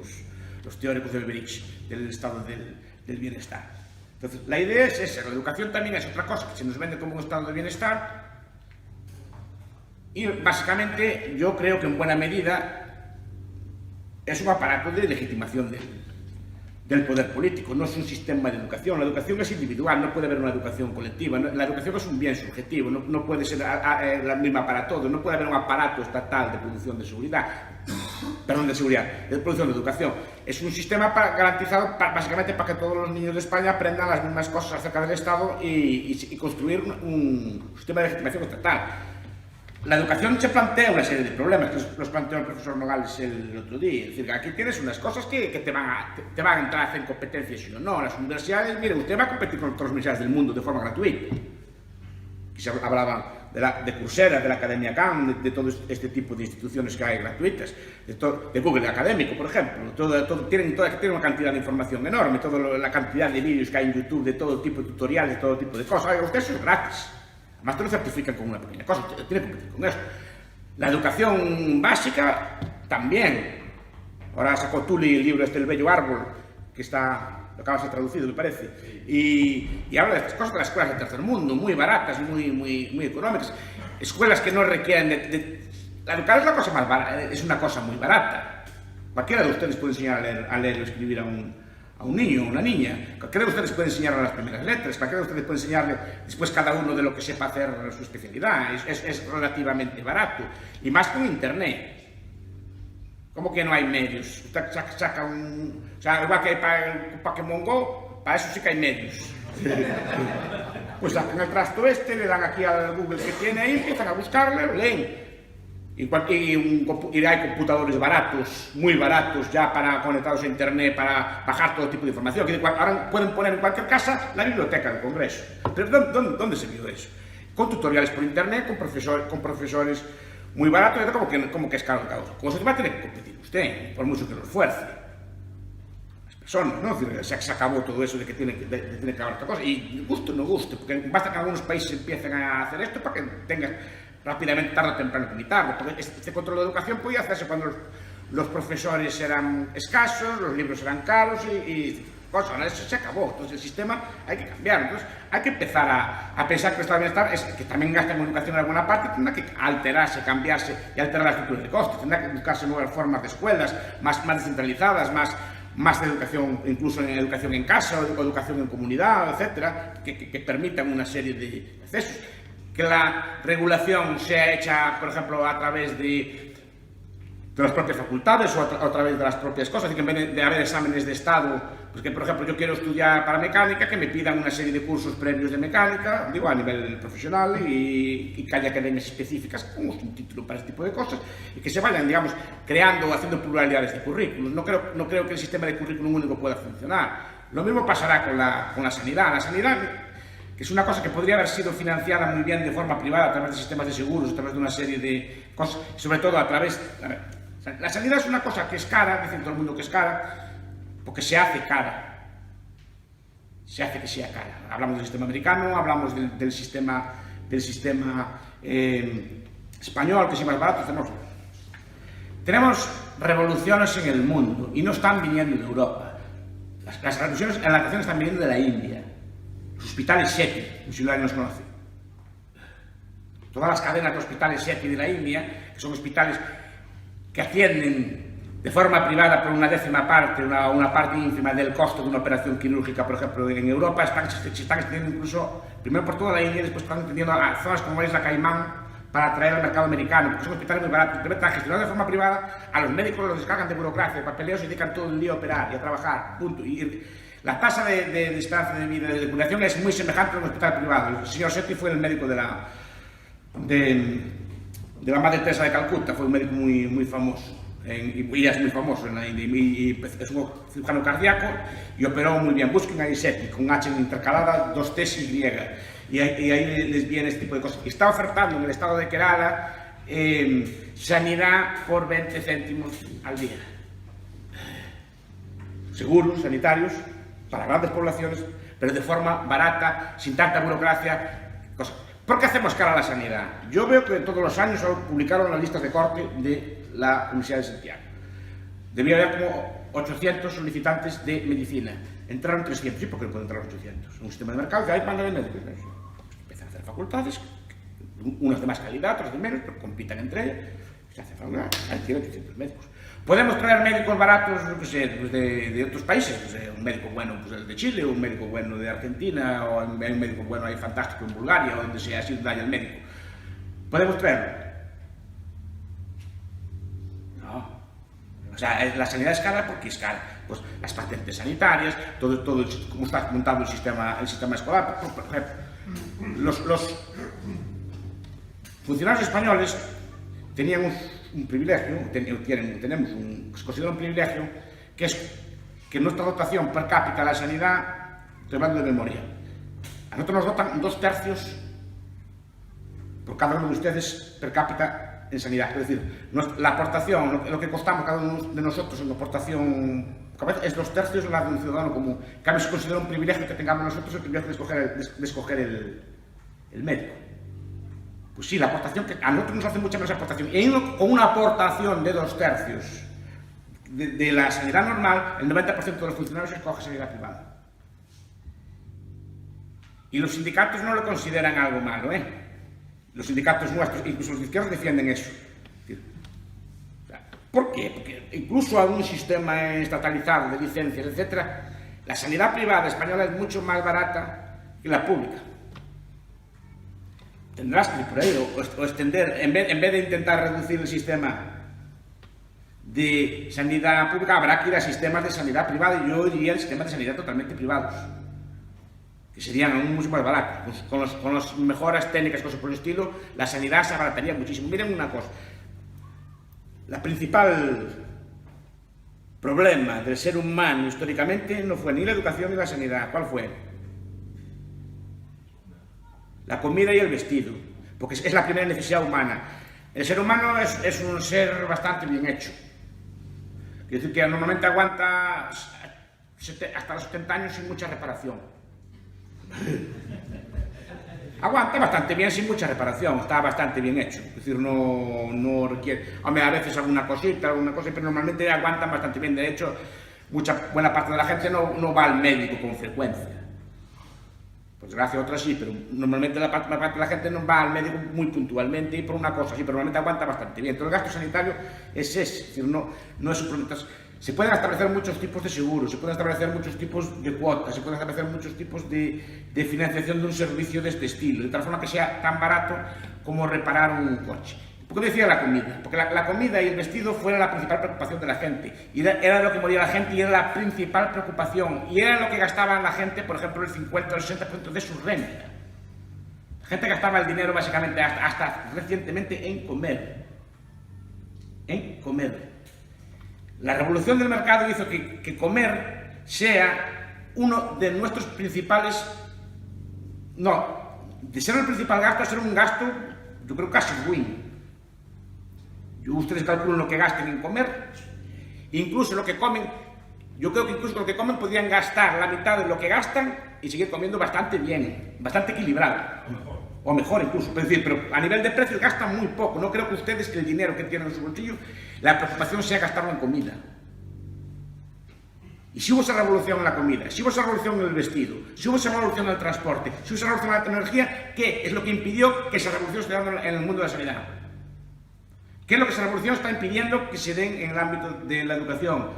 los teóricos de Beveridge del estado del bienestar. Entonces, la idea es esa. La educación también es otra cosa, que se nos vende como un estado de bienestar. Y básicamente yo creo que en buena medida es un aparato de legitimación del poder político, no es un sistema de educación. La educación es individual, no puede haber una educación colectiva. La educación es un bien subjetivo, no puede ser la misma para todos, no puede haber un aparato estatal de producción de seguridad, de producción de educación. Es un sistema garantizado básicamente para que todos los niños de España aprendan las mismas cosas acerca del Estado y construir un sistema de legitimación estatal. La educación se plantea una serie de problemas, que los planteó el profesor Nogales el otro día. Es decir, aquí tienes unas cosas que te van a entrar a hacer competencias, sí o no. Las universidades, mire, usted va a competir con todas las universidades del mundo de forma gratuita. Y se hablaba de Coursera, de la Academia Khan, de todo este tipo de instituciones que hay gratuitas, de Google Académico, por ejemplo. Tienen una cantidad de información enorme, toda la cantidad de vídeos que hay en YouTube, de todo tipo de tutoriales, de todo tipo de cosas. Oiga, usted eso es gratis. Además te lo certifican con una pequeña cosa, tiene que competir con eso. La educación básica también. Ahora sacó Tuli el libro El Bello Árbol, que lo acaba de ser traducido, me parece, y habla de estas cosas de las escuelas del tercer mundo, muy baratas, muy económicas, escuelas que no requieren La educar es una cosa muy barata. Cualquiera de ustedes puede enseñar a leer o escribir a un niño o una niña. Cualquiera de ustedes puede enseñarle las primeras letras, cualquiera de ustedes puede enseñarle después cada uno de lo que sepa hacer su especialidad. Es relativamente barato. Y más con Internet. ¿Cómo que no hay medios? Usted saca o sea, igual que para el Pokémon Go, para eso sí que hay medios. Pues sacan el trasto le dan aquí al Google que tiene ahí, empiezan a buscarle, lo leen. Y hay computadores baratos, muy baratos, ya conectados a Internet para bajar todo tipo de información. Que ahora pueden poner en cualquier casa la biblioteca del Congreso. Pero ¿dónde se vio eso? Con tutoriales por Internet, con profesores muy baratos, como que es caro el causa. Con eso va a tener que competir usted, por mucho que lo esfuerce. Las personas, ¿no? Es decir, se acabó todo eso de que tiene que haber otra cosa. Y gusto o no guste, porque basta que algunos países empiecen a hacer esto para que tengan rápidamente, tarde o temprano, que limitarlo. Porque este control de educación podía hacerse cuando los profesores eran escasos, los libros eran caros y cosas. Ahora eso se acabó. Entonces el sistema hay que cambiarlo. Entonces hay que empezar a pensar que el estado de bienestar es que también gasta en educación en alguna parte, tendrá que alterarse, cambiarse y alterar la estructura de costes. Tendrá que buscarse nuevas formas de escuelas más descentralizadas, más de educación, incluso en educación en casa o educación en comunidad, etcétera, que permitan una serie de accesos. Que la regulación sea hecha, por ejemplo, a través de las propias facultades o a través de las propias cosas, y que en vez de haber exámenes de estado, pues que, por ejemplo, yo quiero estudiar para mecánica, que me pidan una serie de cursos previos de mecánica, digo, a nivel profesional, y que haya academias específicas con un título para este tipo de cosas, y que se vayan, digamos, creando o haciendo pluralidades de currículos. No creo que el sistema de currículum único pueda funcionar. Lo mismo pasará con la sanidad. La sanidad, que es una cosa que podría haber sido financiada muy bien de forma privada a través de sistemas de seguros, a través de una serie de cosas, sobre todo a través... La sanidad es una cosa que es cara, dice todo el mundo que es cara, porque se hace cara. Se hace que sea cara. Hablamos del sistema americano, hablamos del sistema español, que es más barato. Tenemos revoluciones en el mundo y no están viniendo de Europa. Las revoluciones en la educación están viniendo de la India. Los hospitales SETI, si alguien los conoce. Todas las cadenas de hospitales SETI de la India, que son hospitales que atienden de forma privada por una décima parte, una parte ínfima del costo de una operación quirúrgica, por ejemplo, en Europa, se están extendiendo incluso, primero por toda la India, y después están extendiendo a zonas como la Isla Caimán para atraer al mercado americano, porque son hospitales muy baratos. Primero están gestionados de forma privada, a los médicos los descargan de burocracia, de papeleo, se dedican todo el día a operar y a trabajar, punto. Y la tasa de estancia de vida de curación es muy semejante a un hospital privado. El señor Sethi fue el médico de la Madre Teresa de Calcuta, fue un médico muy famoso. Y es muy famoso en la India, y es un cirujano cardíaco y operó muy bien. Busquen ahí SETI, con H intercalada, 2 T's y Y ahí les viene este tipo de cosas. Está ofertando en el estado de Kerala sanidad por 20 céntimos al día. Seguros sanitarios para grandes poblaciones, pero de forma barata, sin tanta burocracia. ¿Por qué hacemos cara a la sanidad? Yo veo que todos los años publicaron las listas de corte de la Universidad de Santiago. Debía haber como 800 solicitantes de medicina. Entraron 300. ¿Y por qué no pueden entrar 800? Un sistema de mercado que hay para de médicos. Empiezan a hacer facultades, unas de más calidad, otras de menos, pero compitan entre ellas. Se hace facultad, hay 800 médicos. Podemos traer médicos baratos, no sé, pues de otros países, pues, un médico bueno pues, de Chile, un médico bueno de Argentina, o un médico bueno ahí fantástico en Bulgaria, o donde sea, así donde haya el médico. ¿Podemos traerlo? No. O sea, la sanidad es cara porque es cara. Pues las patentes sanitarias, todo cómo está montado el sistema escolar. Por ejemplo, los funcionarios españoles tenían un privilegio, tenemos se considera un privilegio, que es que nuestra dotación per cápita a la sanidad, estoy hablando de memoria, a nosotros nos dotan 2 tercios por cada uno de ustedes per cápita en sanidad. Es decir, la aportación, lo que costamos cada uno de nosotros en aportación es 2 tercios de la de un ciudadano común. En cambio, se considera un privilegio que tengamos nosotros el privilegio de escoger el médico. Pues sí, la aportación, que a nosotros nos hace mucha más aportación. Y con una aportación de 2 tercios de la sanidad normal, el 90% de los funcionarios escoge sanidad privada. Y los sindicatos no lo consideran algo malo, ¿eh? Los sindicatos nuestros, incluso los de izquierda, defienden eso. ¿Por qué? Porque incluso a un sistema estatalizado de licencias, etc., la sanidad privada española es mucho más barata que la pública. Tendrás que ir por ahí o extender, en vez de intentar reducir el sistema de sanidad pública, habrá que ir a sistemas de sanidad privada, y yo diría el sistema de sanidad totalmente privados, que serían aún mucho más baratos. Con las mejoras técnicas, cosas por el estilo, la sanidad se abarataría muchísimo. Miren una cosa, la principal problema del ser humano históricamente no fue ni la educación ni la sanidad. ¿Cuál fue? La comida y el vestido, porque es la primera necesidad humana. El ser humano es un ser bastante bien hecho. Quiere decir que normalmente aguanta hasta los 70 años sin mucha reparación. Aguanta bastante bien sin mucha reparación, está bastante bien hecho. Es decir, no requiere... Hombre, a veces alguna cosita, pero normalmente aguantan bastante bien. De hecho, buena parte de la gente no va al médico con frecuencia. Por desgracia, otras sí, pero normalmente la parte de la gente no va al médico muy puntualmente y por una cosa así, pero normalmente aguanta bastante bien. Entonces, el gasto sanitario es ese, es decir, no es un problema. Se pueden establecer muchos tipos de seguros, se pueden establecer muchos tipos de cuotas, se pueden establecer muchos tipos de financiación de un servicio de este estilo, de tal forma que sea tan barato como reparar un coche. ¿Por qué decía la comida? Porque la comida y el vestido fuera la principal preocupación de la gente. Y era lo que moría la gente y era la principal preocupación. Y era lo que gastaba la gente, por ejemplo, el 50 o el 60% de su renta. La gente gastaba el dinero básicamente hasta recientemente en comer. En comer. La revolución del mercado hizo que comer sea uno de nuestros principales... No, de ser el principal gasto a ser un gasto, yo creo, casi ruin. Ustedes calculan lo que gasten en comer, incluso lo que comen. Yo creo que incluso con lo que comen podrían gastar la mitad de lo que gastan y seguir comiendo bastante bien, bastante equilibrado. O mejor incluso, pero a nivel de precios gastan muy poco. No creo que ustedes, que el dinero que tienen en su bolsillo, la preocupación sea gastarlo en comida. Y si hubo esa revolución en la comida, si hubo esa revolución en el vestido, si hubo esa revolución en el transporte, si hubo esa revolución en la tecnología, ¿qué es lo que impidió que esa revolución se diera en el mundo de la sanidad? ¿Qué es lo que esa revolución está impidiendo que se den en el ámbito de la educación?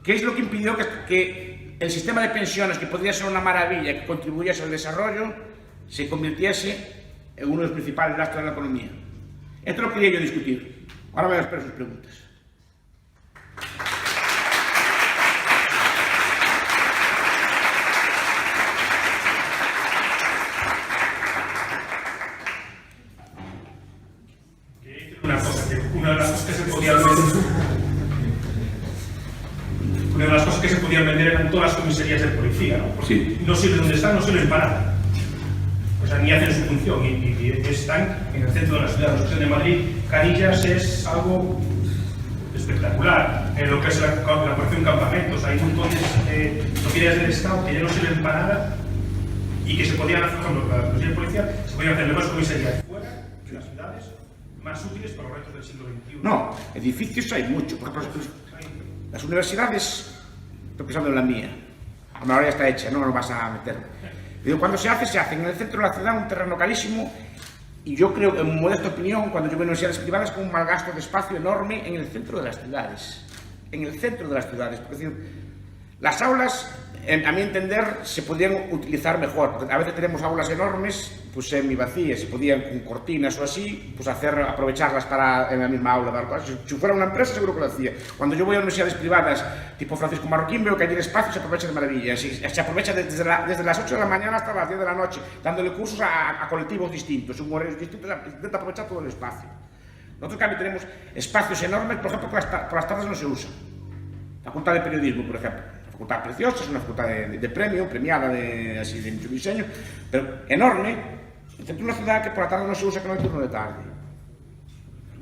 ¿Qué es lo que impidió que el sistema de pensiones, que podría ser una maravilla, que contribuyese al desarrollo, se convirtiese en uno de los principales lastres de la economía? Esto lo quería yo discutir. Ahora voy a esperar sus preguntas. Una de las cosas que se podían vender, una de las cosas que se podían vender eran todas las comisarías de policía, ¿no? Porque sí, no sirven donde están, no sirven para nada. O sea, ni hacen su función y están en el centro de la ciudad. Los que de Madrid, Canillas es algo espectacular. En lo que es la operación campamentos, hay montones de propiedades del Estado que ya no sirven para nada y que se podían hacer, por ejemplo, la comisaría de policía, se podían hacer nuevas comisarías fuera de las ciudades, más útiles para los retos del siglo XXI. No, edificios hay mucho. Por ejemplo, las universidades, estoy pensando en la mía, ahora ya está hecha, no lo vas a meter. Pero cuando se hace en el centro de la ciudad, un terreno carísimo, y yo creo, en mi modesta opinión, cuando yo voy a universidades privadas, con un mal gasto de espacio enorme en el centro de las ciudades. En el centro de las ciudades. Porque, es decir, las aulas, a mi entender, se podrían utilizar mejor, porque a veces tenemos aulas enormes, pues semivacías, se podían con cortinas o así, pues aprovecharlas para en la misma aula. Si fuera una empresa seguro que lo hacía. Cuando yo voy a universidades privadas, tipo Francisco Marroquín, veo que allí el espacio se aprovecha de maravilla. Se aprovecha desde las 8 de la mañana hasta las 10 de la noche, dándole cursos a colectivos distintos, en horarios distintos, intenta aprovechar todo el espacio. Nosotros, en cambio, tenemos espacios enormes, por ejemplo, por las tardes no se usan. Facultad de Periodismo, por ejemplo. Facultad preciosa, es una facultad de premio, premiada así de mucho diseño, pero enorme, en el centro de una ciudad que por la tarde no se usa, que no hay turno de tarde.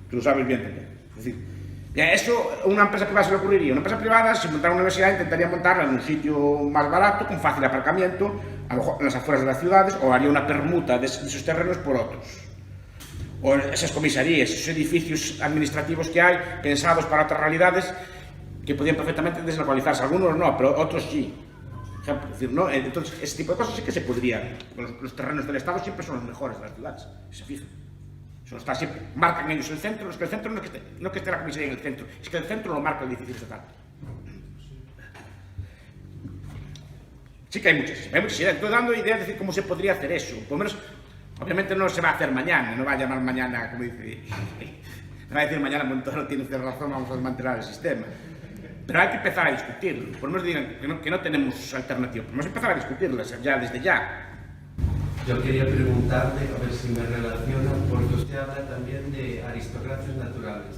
Tú lo sabes bien también. Es decir, eso a una empresa privada se le ocurriría. Una empresa privada, si montara una universidad, intentaría montarla en un sitio más barato, con fácil aparcamiento, a lo mejor en las afueras de las ciudades, o haría una permuta de esos terrenos por otros. O esas comisarías, esos edificios administrativos que hay, pensados para otras realidades, que podían perfectamente deslocalizarse, algunos no, pero otros sí. Ejemplo, es decir, ¿no? Entonces, ese tipo de cosas sí que se podrían. Los terrenos del Estado siempre son los mejores de las ciudades, se fijan. Siempre marcan ellos el centro, es que el centro no es que esté la comisaría en el centro, es que el centro lo marca el edificio estatal. Sí que hay muchas ideas. Estoy dando ideas de decir cómo se podría hacer eso. Por lo menos, obviamente no se va a hacer mañana, no va a llamar mañana, como dice, no va a decir mañana, Montoro tiene usted razón, vamos a desmantelar el sistema. Pero hay que empezar a discutirlo. Por lo menos digan que no tenemos alternativa. Podemos empezar a discutirlas ya desde ya. Yo quería preguntarle, a ver si me relaciona, porque usted habla también de aristocracias naturales,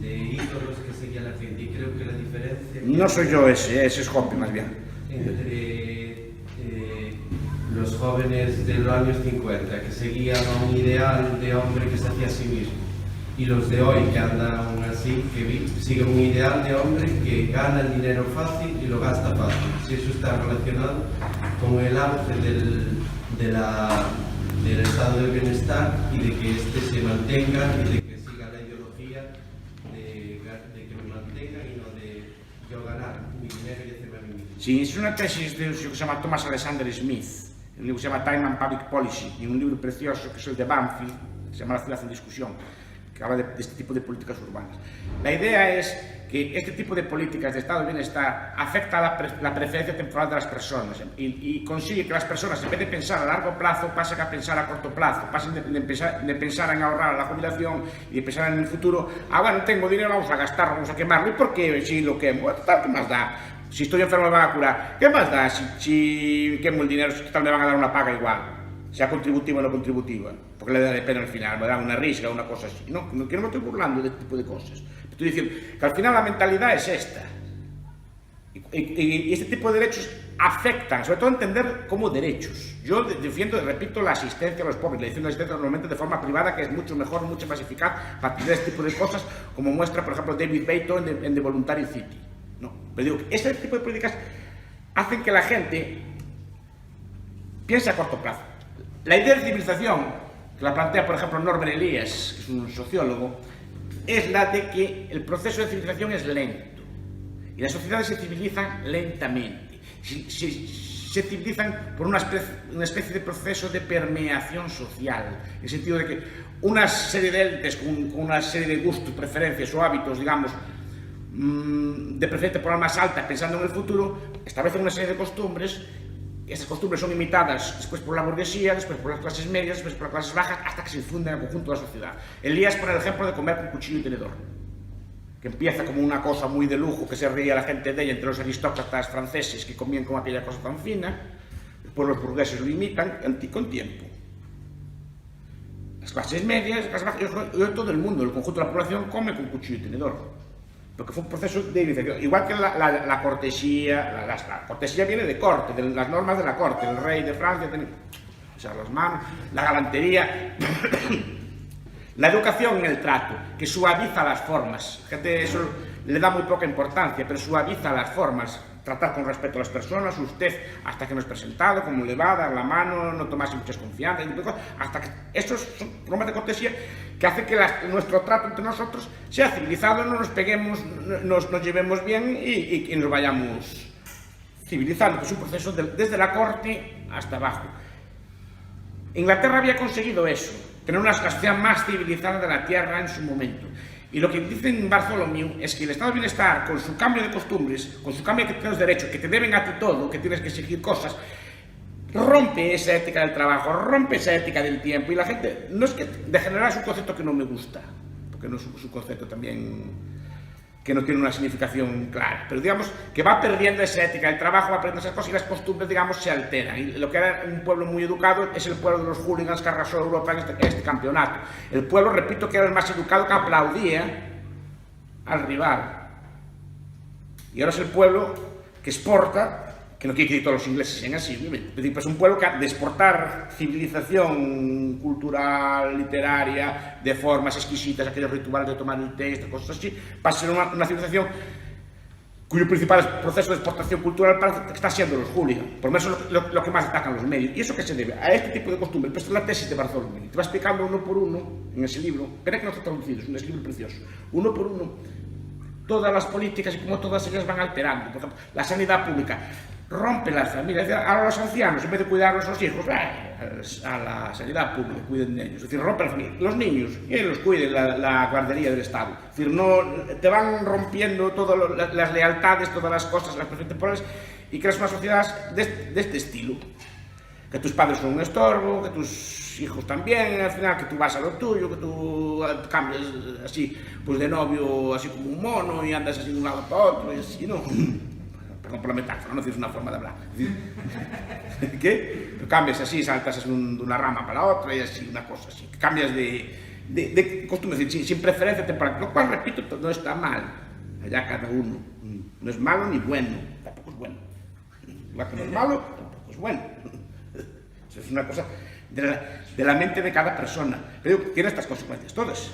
de ídolos que seguía la gente, y creo que la diferencia... No soy yo ese es Hoppe más bien. Entre los jóvenes de los años 50, que seguían un ideal de hombre que se hacía a sí mismo, y los de hoy que andan así, que siguen un ideal de hombre que gana el dinero fácil y lo gasta fácil. Si eso está relacionado con el auge del estado de bienestar y de que este se mantenga y de que siga la ideología de que me mantengan y no de yo ganar mi dinero y hacerme a mí mismo. Sí, es una tesis de un que se llama Thomas Alexander Smith, un libro que se llama Time and Public Policy, y un libro precioso que es el de Banfield, que se llama La ciudad en discusión, que habla de este tipo de políticas urbanas. La idea es que este tipo de políticas de estado de bienestar afecta a la preferencia temporal de las personas y consigue que las personas, en vez de pensar a largo plazo, pasen a pensar a corto plazo, pasen de pensar en ahorrar a la jubilación y de pensar en el futuro. Bueno, tengo dinero, vamos a gastarlo, vamos a quemarlo. ¿Y por qué? Si lo quemo, ¿qué más da? Si estoy enfermo me van a curar. ¿Qué más da si quemo el dinero? Si tal me van a dar una paga igual, sea contributiva o no contributiva, porque le da de pena al final, me da una risa o una cosa así. No, que no me estoy burlando de este tipo de cosas. Estoy diciendo que al final la mentalidad es esta. Y este tipo de derechos afectan, sobre todo entender como derechos. Yo defiendo, repito, la asistencia a los pobres, la edición de asistencia normalmente de forma privada, que es mucho mejor, mucho más eficaz para atender este tipo de cosas, como muestra, por ejemplo, David Baton en The Voluntary City. No, pero digo, este tipo de políticas hacen que la gente piense a corto plazo. La idea de civilización, que la plantea, por ejemplo, Norbert Elias, que es un sociólogo, es la de que el proceso de civilización es lento y las sociedades se civilizan lentamente. Se civilizan por una especie de proceso de permeación social, en el sentido de que una serie de élites con una serie de gustos, preferencias o hábitos, digamos, de preferencia por la más alta, pensando en el futuro, establecen una serie de costumbres, y esas costumbres son imitadas después por la burguesía, después por las clases medias, después por las clases bajas, hasta que se difunden en el conjunto de la sociedad. Elías pone el ejemplo de comer con cuchillo y tenedor, que empieza como una cosa muy de lujo, que se ría la gente de ella entre los aristócratas franceses que comían con aquella cosa tan fina, después los burgueses lo imitan con tiempo. Las clases medias, las clases bajas, y todo el mundo, el conjunto de la población come con cuchillo y tenedor, porque fue un proceso de iniciación. Igual que la cortesía, la cortesía viene de corte, de las normas de la corte, el rey de Francia tenía, o sea, las manos, la galantería. La educación en el trato, que suaviza las formas. La gente eso le da muy poca importancia, pero suaviza las formas. Tratar con respeto a las personas, usted, hasta que no es presentado, cómo le va, dar la mano, no tomarse muchas confianzas, hasta que estos son formas de cortesía que hacen que nuestro trato entre nosotros sea civilizado, no nos peguemos, nos llevemos bien y nos vayamos civilizando, que es un proceso desde la corte hasta abajo. Inglaterra había conseguido eso, tener una sociedad más civilizada de la tierra en su momento. Y lo que dice en Bartholomew es que el estado de bienestar, con su cambio de costumbres, con su cambio de que tienes derechos, que te deben a ti todo, que tienes que exigir cosas, rompe esa ética del trabajo, rompe esa ética del tiempo. Y la gente, no es que degenerar es un concepto que no me gusta, porque no es un concepto también que no tiene una significación clara, pero digamos que va perdiendo esa ética del trabajo, va perdiendo esas cosas y las costumbres, digamos, se alteran. Y lo que era un pueblo muy educado es el pueblo de los hooligans que arrasó Europa en este campeonato. El pueblo, repito, que era el más educado, que aplaudía al rival. Y ahora es el pueblo que exporta, que no quiere decir que todos los ingleses sean así, obviamente, pero es un pueblo que de exportar civilización cultural, literaria, de formas exquisitas, aquellos rituales de tomar el té, estas cosas así, pasa a ser una civilización cuyo principal proceso de exportación cultural parece que está siendo los hooligans. Por lo menos lo que más atacan los medios. ¿Y eso qué se debe? A este tipo de costumbre. Esta es la tesis de Bartholomew. Te va explicando uno por uno en ese libro. Espera que no está traducido, es un libro precioso. Uno por uno, todas las políticas y cómo todas ellas van alterando. Por ejemplo, la sanidad pública rompe las familias. A los ancianos, en vez de cuidar a nuestros hijos, a la sanidad pública, cuiden de ellos. Es decir, rompe las familias. Los niños, que los cuide la guardería del Estado. Es decir, no, te van rompiendo todas las lealtades, todas las cosas, las preferencias temporales, y creas una sociedad de este estilo. Que tus padres son un estorbo, que tus hijos también, al final que tú vas a lo tuyo, que tú cambias así, pues de novio, así como un mono, y andas así de un lado para otro, y así, ¿no? Perdón por la metáfora, no es una forma de hablar. ¿Qué? Tú cambias así, saltas así de una rama para la otra, y así, una cosa así. Cambias de costumbre, es decir, sin preferencia temporal, lo cual, repito, no está mal. Allá cada uno. No es malo ni bueno, tampoco es bueno. Igual que no es malo, tampoco es bueno. Eso es una cosa de la mente de cada persona. Pero tiene estas consecuencias, todas.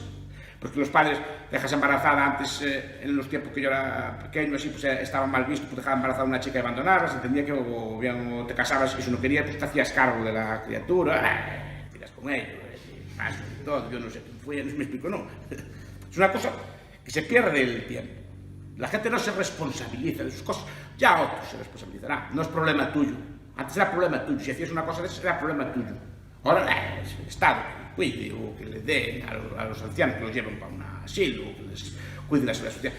Porque los padres dejas embarazada antes, en los tiempos que yo era pequeño, así, pues estaba mal visto, pues dejaba embarazada a una chica y abandonarla, se entendía que o bien te casabas y si no querías, pues te hacías cargo de la criatura, tiras con ellos, más y todo, yo no sé quién fue, no me explico, no. Es una cosa que se pierde el tiempo. La gente no se responsabiliza de sus cosas, ya otros se responsabilizarán, no es problema tuyo. Antes era problema tuyo, si hacías una cosa de eso era problema tuyo. Ahora es el Estado que cuide o que le dé a los ancianos, que los lleven para un asilo, que les cuide la seguridad social.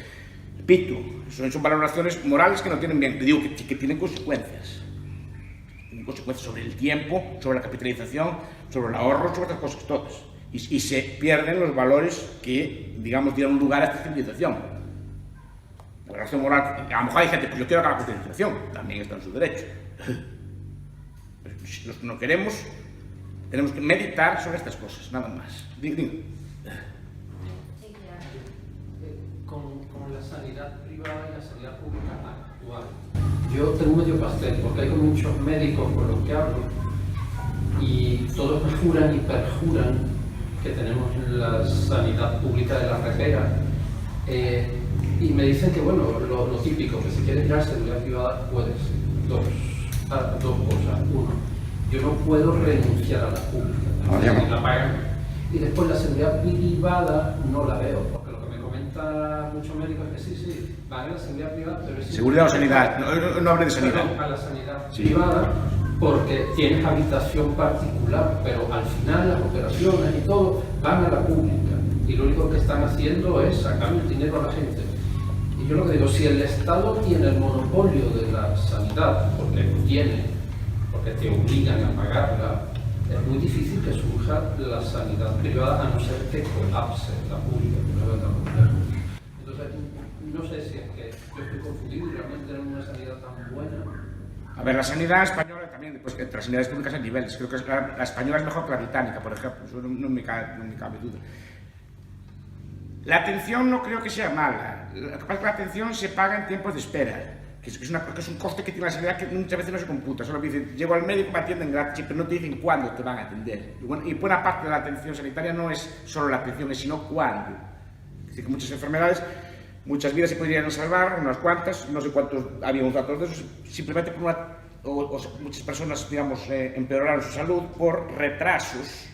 Repito, son valoraciones morales que no tienen bien, te digo que tienen consecuencias. Tienen consecuencias sobre el tiempo, sobre la capitalización, sobre el ahorro, sobre otras cosas todas. Y se pierden los valores que, digamos, dieron lugar a esta civilización. La valoración moral, a lo mejor hay gente, pues yo quiero acabar con la civilización, también está en su derecho. Pero si los que no queremos, tenemos que meditar sobre estas cosas, nada más. Diga. Con la sanidad privada y la sanidad pública actual, Yo tengo medio pastel, porque hay muchos médicos con los que hablo y todos me juran y perjuran que tenemos la sanidad pública de la repera. Y me dicen que, bueno, lo típico, que si quieres ir a la seguridad privada puedes. Dos cosas. Uno, yo no puedo renunciar a la pública, la pagan. Y después la seguridad privada no la veo, porque lo que me comenta muchos médicos es que sí, van a la seguridad privada, pero es... Seguridad o sanidad, no hable de sanidad. A la sanidad privada, porque tienes habitación particular, pero al final las operaciones y todo van a la pública. Y lo único que están haciendo es sacar el dinero a la gente. Y yo lo que digo, si el Estado tiene el monopolio de la sanidad, porque te obligan a pagarla, es muy difícil que surja la sanidad privada, a no ser que colapse la pública. Entonces, no sé si es que yo estoy confundido y realmente tenemos una sanidad tan buena. A ver, la sanidad española también, pues entre las sanidades públicas hay niveles. Creo que la española es mejor que la británica, por ejemplo. Eso no me cabe duda. La atención no creo que sea mala. Lo que pasa es que la atención se paga en tiempos de espera, que es un coste que tiene la sanidad que muchas veces no se computa. Solo dicen, llego al médico, me atienden gratis, pero no te dicen cuándo te van a atender. Y buena parte de la atención sanitaria no es solo la atención, sino cuándo. Es decir, que muchas enfermedades, muchas vidas se podrían salvar, unas cuantas, no sé cuántos, había unos datos de esos, simplemente por muchas personas, digamos, empeoraron su salud por retrasos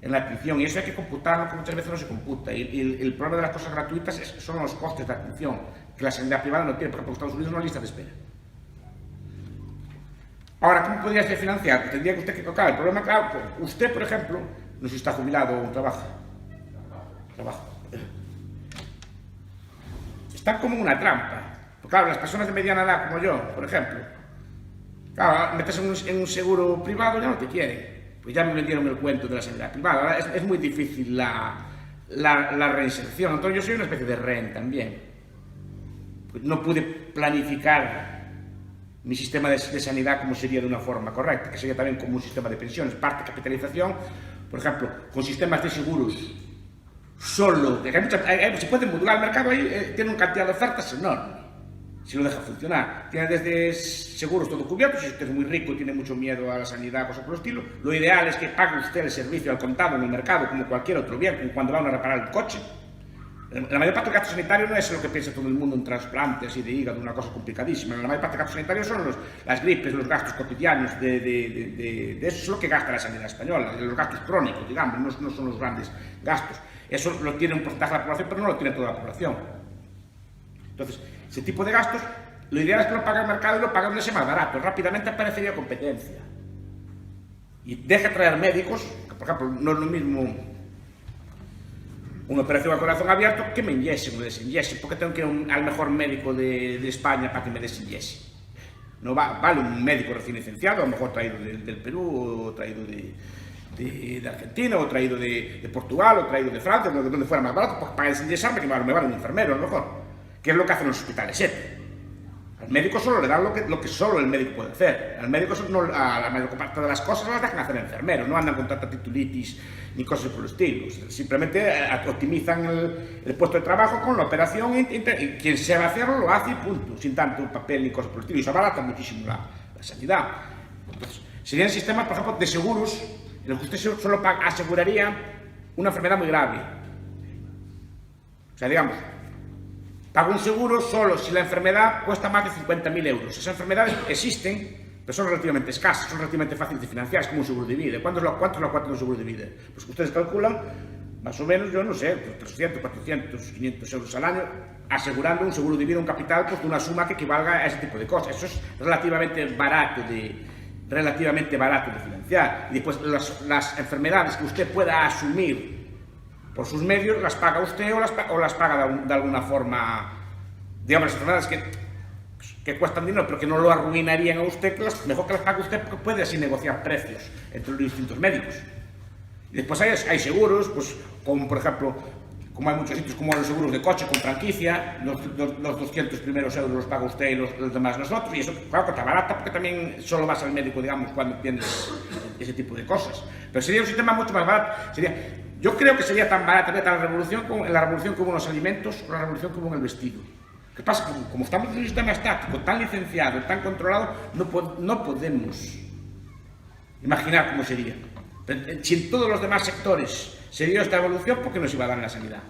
en la atención, y eso hay que computarlo, que muchas veces no se computa. Y el problema de las cosas gratuitas son los costes de atención, que la sanidad privada no tiene, porque en Estados Unidos no hay lista de espera. Ahora, ¿cómo podría ser financiado? Tendría que usted que tocar. El problema, claro, usted, por ejemplo, no sé si está jubilado o trabaja. Está como una trampa. Porque, claro, las personas de mediana edad como yo, por ejemplo, claro, metes en un seguro privado ya no te quieren. Pues ya me vendieron el cuento de la sanidad privada. Ahora es muy difícil la reinserción. Entonces yo soy una especie de rehén también. Pues no pude planificar mi sistema de sanidad como sería de una forma correcta, que sería también como un sistema de pensiones, parte capitalización, por ejemplo, con sistemas de seguros solo, se puede modular el mercado ahí, tiene una cantidad de ofertas enorme. Si lo deja funcionar. Tiene desde seguros todo cubierto, si usted es muy rico y tiene mucho miedo a la sanidad, cosas por el estilo. Lo ideal es que pague usted el servicio al contado en el mercado como cualquier otro bien, como cuando van a reparar el coche. La mayor parte del gasto sanitario no es lo que piensa todo el mundo en trasplantes y de hígado, una cosa complicadísima. La mayor parte del gasto sanitario son las gripes, los gastos cotidianos, de eso es lo que gasta la sanidad española, los gastos crónicos, digamos, no son los grandes gastos. Eso lo tiene un porcentaje de la población, pero no lo tiene toda la población. Entonces, ese tipo de gastos, lo ideal es que lo pague el mercado y lo pague donde sea más barato. Rápidamente aparecería competencia. Y deja traer médicos, que por ejemplo, no es lo mismo una operación a corazón abierto que me inyesen o me desinyesen, porque tengo que ir al mejor médico de España para que me desinyese. No vale un médico recién licenciado, a lo mejor traído del Perú, o traído de Argentina, o traído de Portugal, o traído de Francia, donde fuera más barato, pues para desinyesarme que me vale un enfermero, a lo mejor. ¿Qué es lo que hacen los hospitales? Al médico solo le dan lo que solo el médico puede hacer. Al médico, a la mayor parte de las cosas las dejan hacer enfermeros, no andan con tanta titulitis ni cosas por el estilo. Simplemente optimizan el puesto de trabajo con la operación y quien sepa hacerlo lo hace y punto, sin tanto papel ni cosas por el estilo. Y eso abarata muchísimo la sanidad. Entonces, serían sistemas, por ejemplo, de seguros en los que usted solo aseguraría una enfermedad muy grave. O sea, digamos, pago un seguro solo si la enfermedad cuesta más de 50.000 euros. Esas enfermedades existen, pero son relativamente escasas, son relativamente fáciles de financiar, es como un seguro de vida. ¿Cuánto es la cuota de un seguro de vida? Pues ustedes calculan, más o menos, yo no sé, 300, 400, 500 euros al año, asegurando un seguro de vida, un capital, pues de una suma que equivalga a ese tipo de cosas. Eso es relativamente barato de financiar. Y después las enfermedades que usted pueda asumir por sus medios, las paga usted o las paga de alguna forma, digamos, las enfermedades que cuestan dinero, pero que no lo arruinarían a usted, mejor que las pague usted, porque puede así negociar precios entre los distintos médicos. Y después hay seguros, pues, como por ejemplo, como hay muchos sitios, como los seguros de coche con franquicia, los 200 primeros euros los paga usted y los demás nosotros, y eso, claro, que está barata, porque también solo vas al médico, digamos, cuando tienes ese tipo de cosas. Pero sería un sistema mucho más barato. Yo creo que sería tan barata la revolución como en la revolución que hubo en los alimentos o la revolución que hubo en el vestido. ¿Qué pasa? Como estamos en un sistema estático, tan licenciado, tan controlado, no podemos imaginar cómo sería. Pero si en todos los demás sectores se dio esta evolución, ¿por qué nos iba a dar en la sanidad?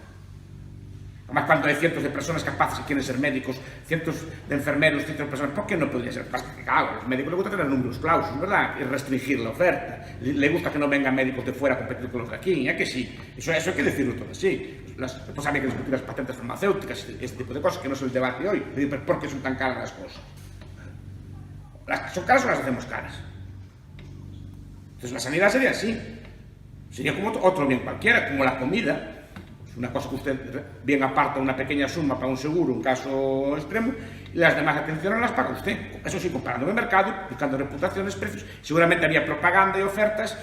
Además, cuando hay cientos de personas capaces que quieren ser médicos, cientos de enfermeros, cientos de personas, ¿por qué no podría ser? Claro, a los médicos les gusta tener números clausos, ¿verdad? Y restringir la oferta. Le gusta que no vengan médicos de fuera a competir con los de aquí, ¿ya que sí? Eso hay que decirlo todo así. Pues había que discutir las patentes farmacéuticas, este tipo de cosas, que no es el debate hoy. Pero ¿por qué son tan caras las cosas? Las que son caras o las hacemos caras. Entonces la sanidad sería así. Sería como otro bien cualquiera, como la comida. Una cosa que usted bien aparta una pequeña suma para un seguro, un caso extremo, y las demás atenciones las paga usted. Eso sí, comparando el mercado, buscando reputaciones, precios. Seguramente había propaganda y ofertas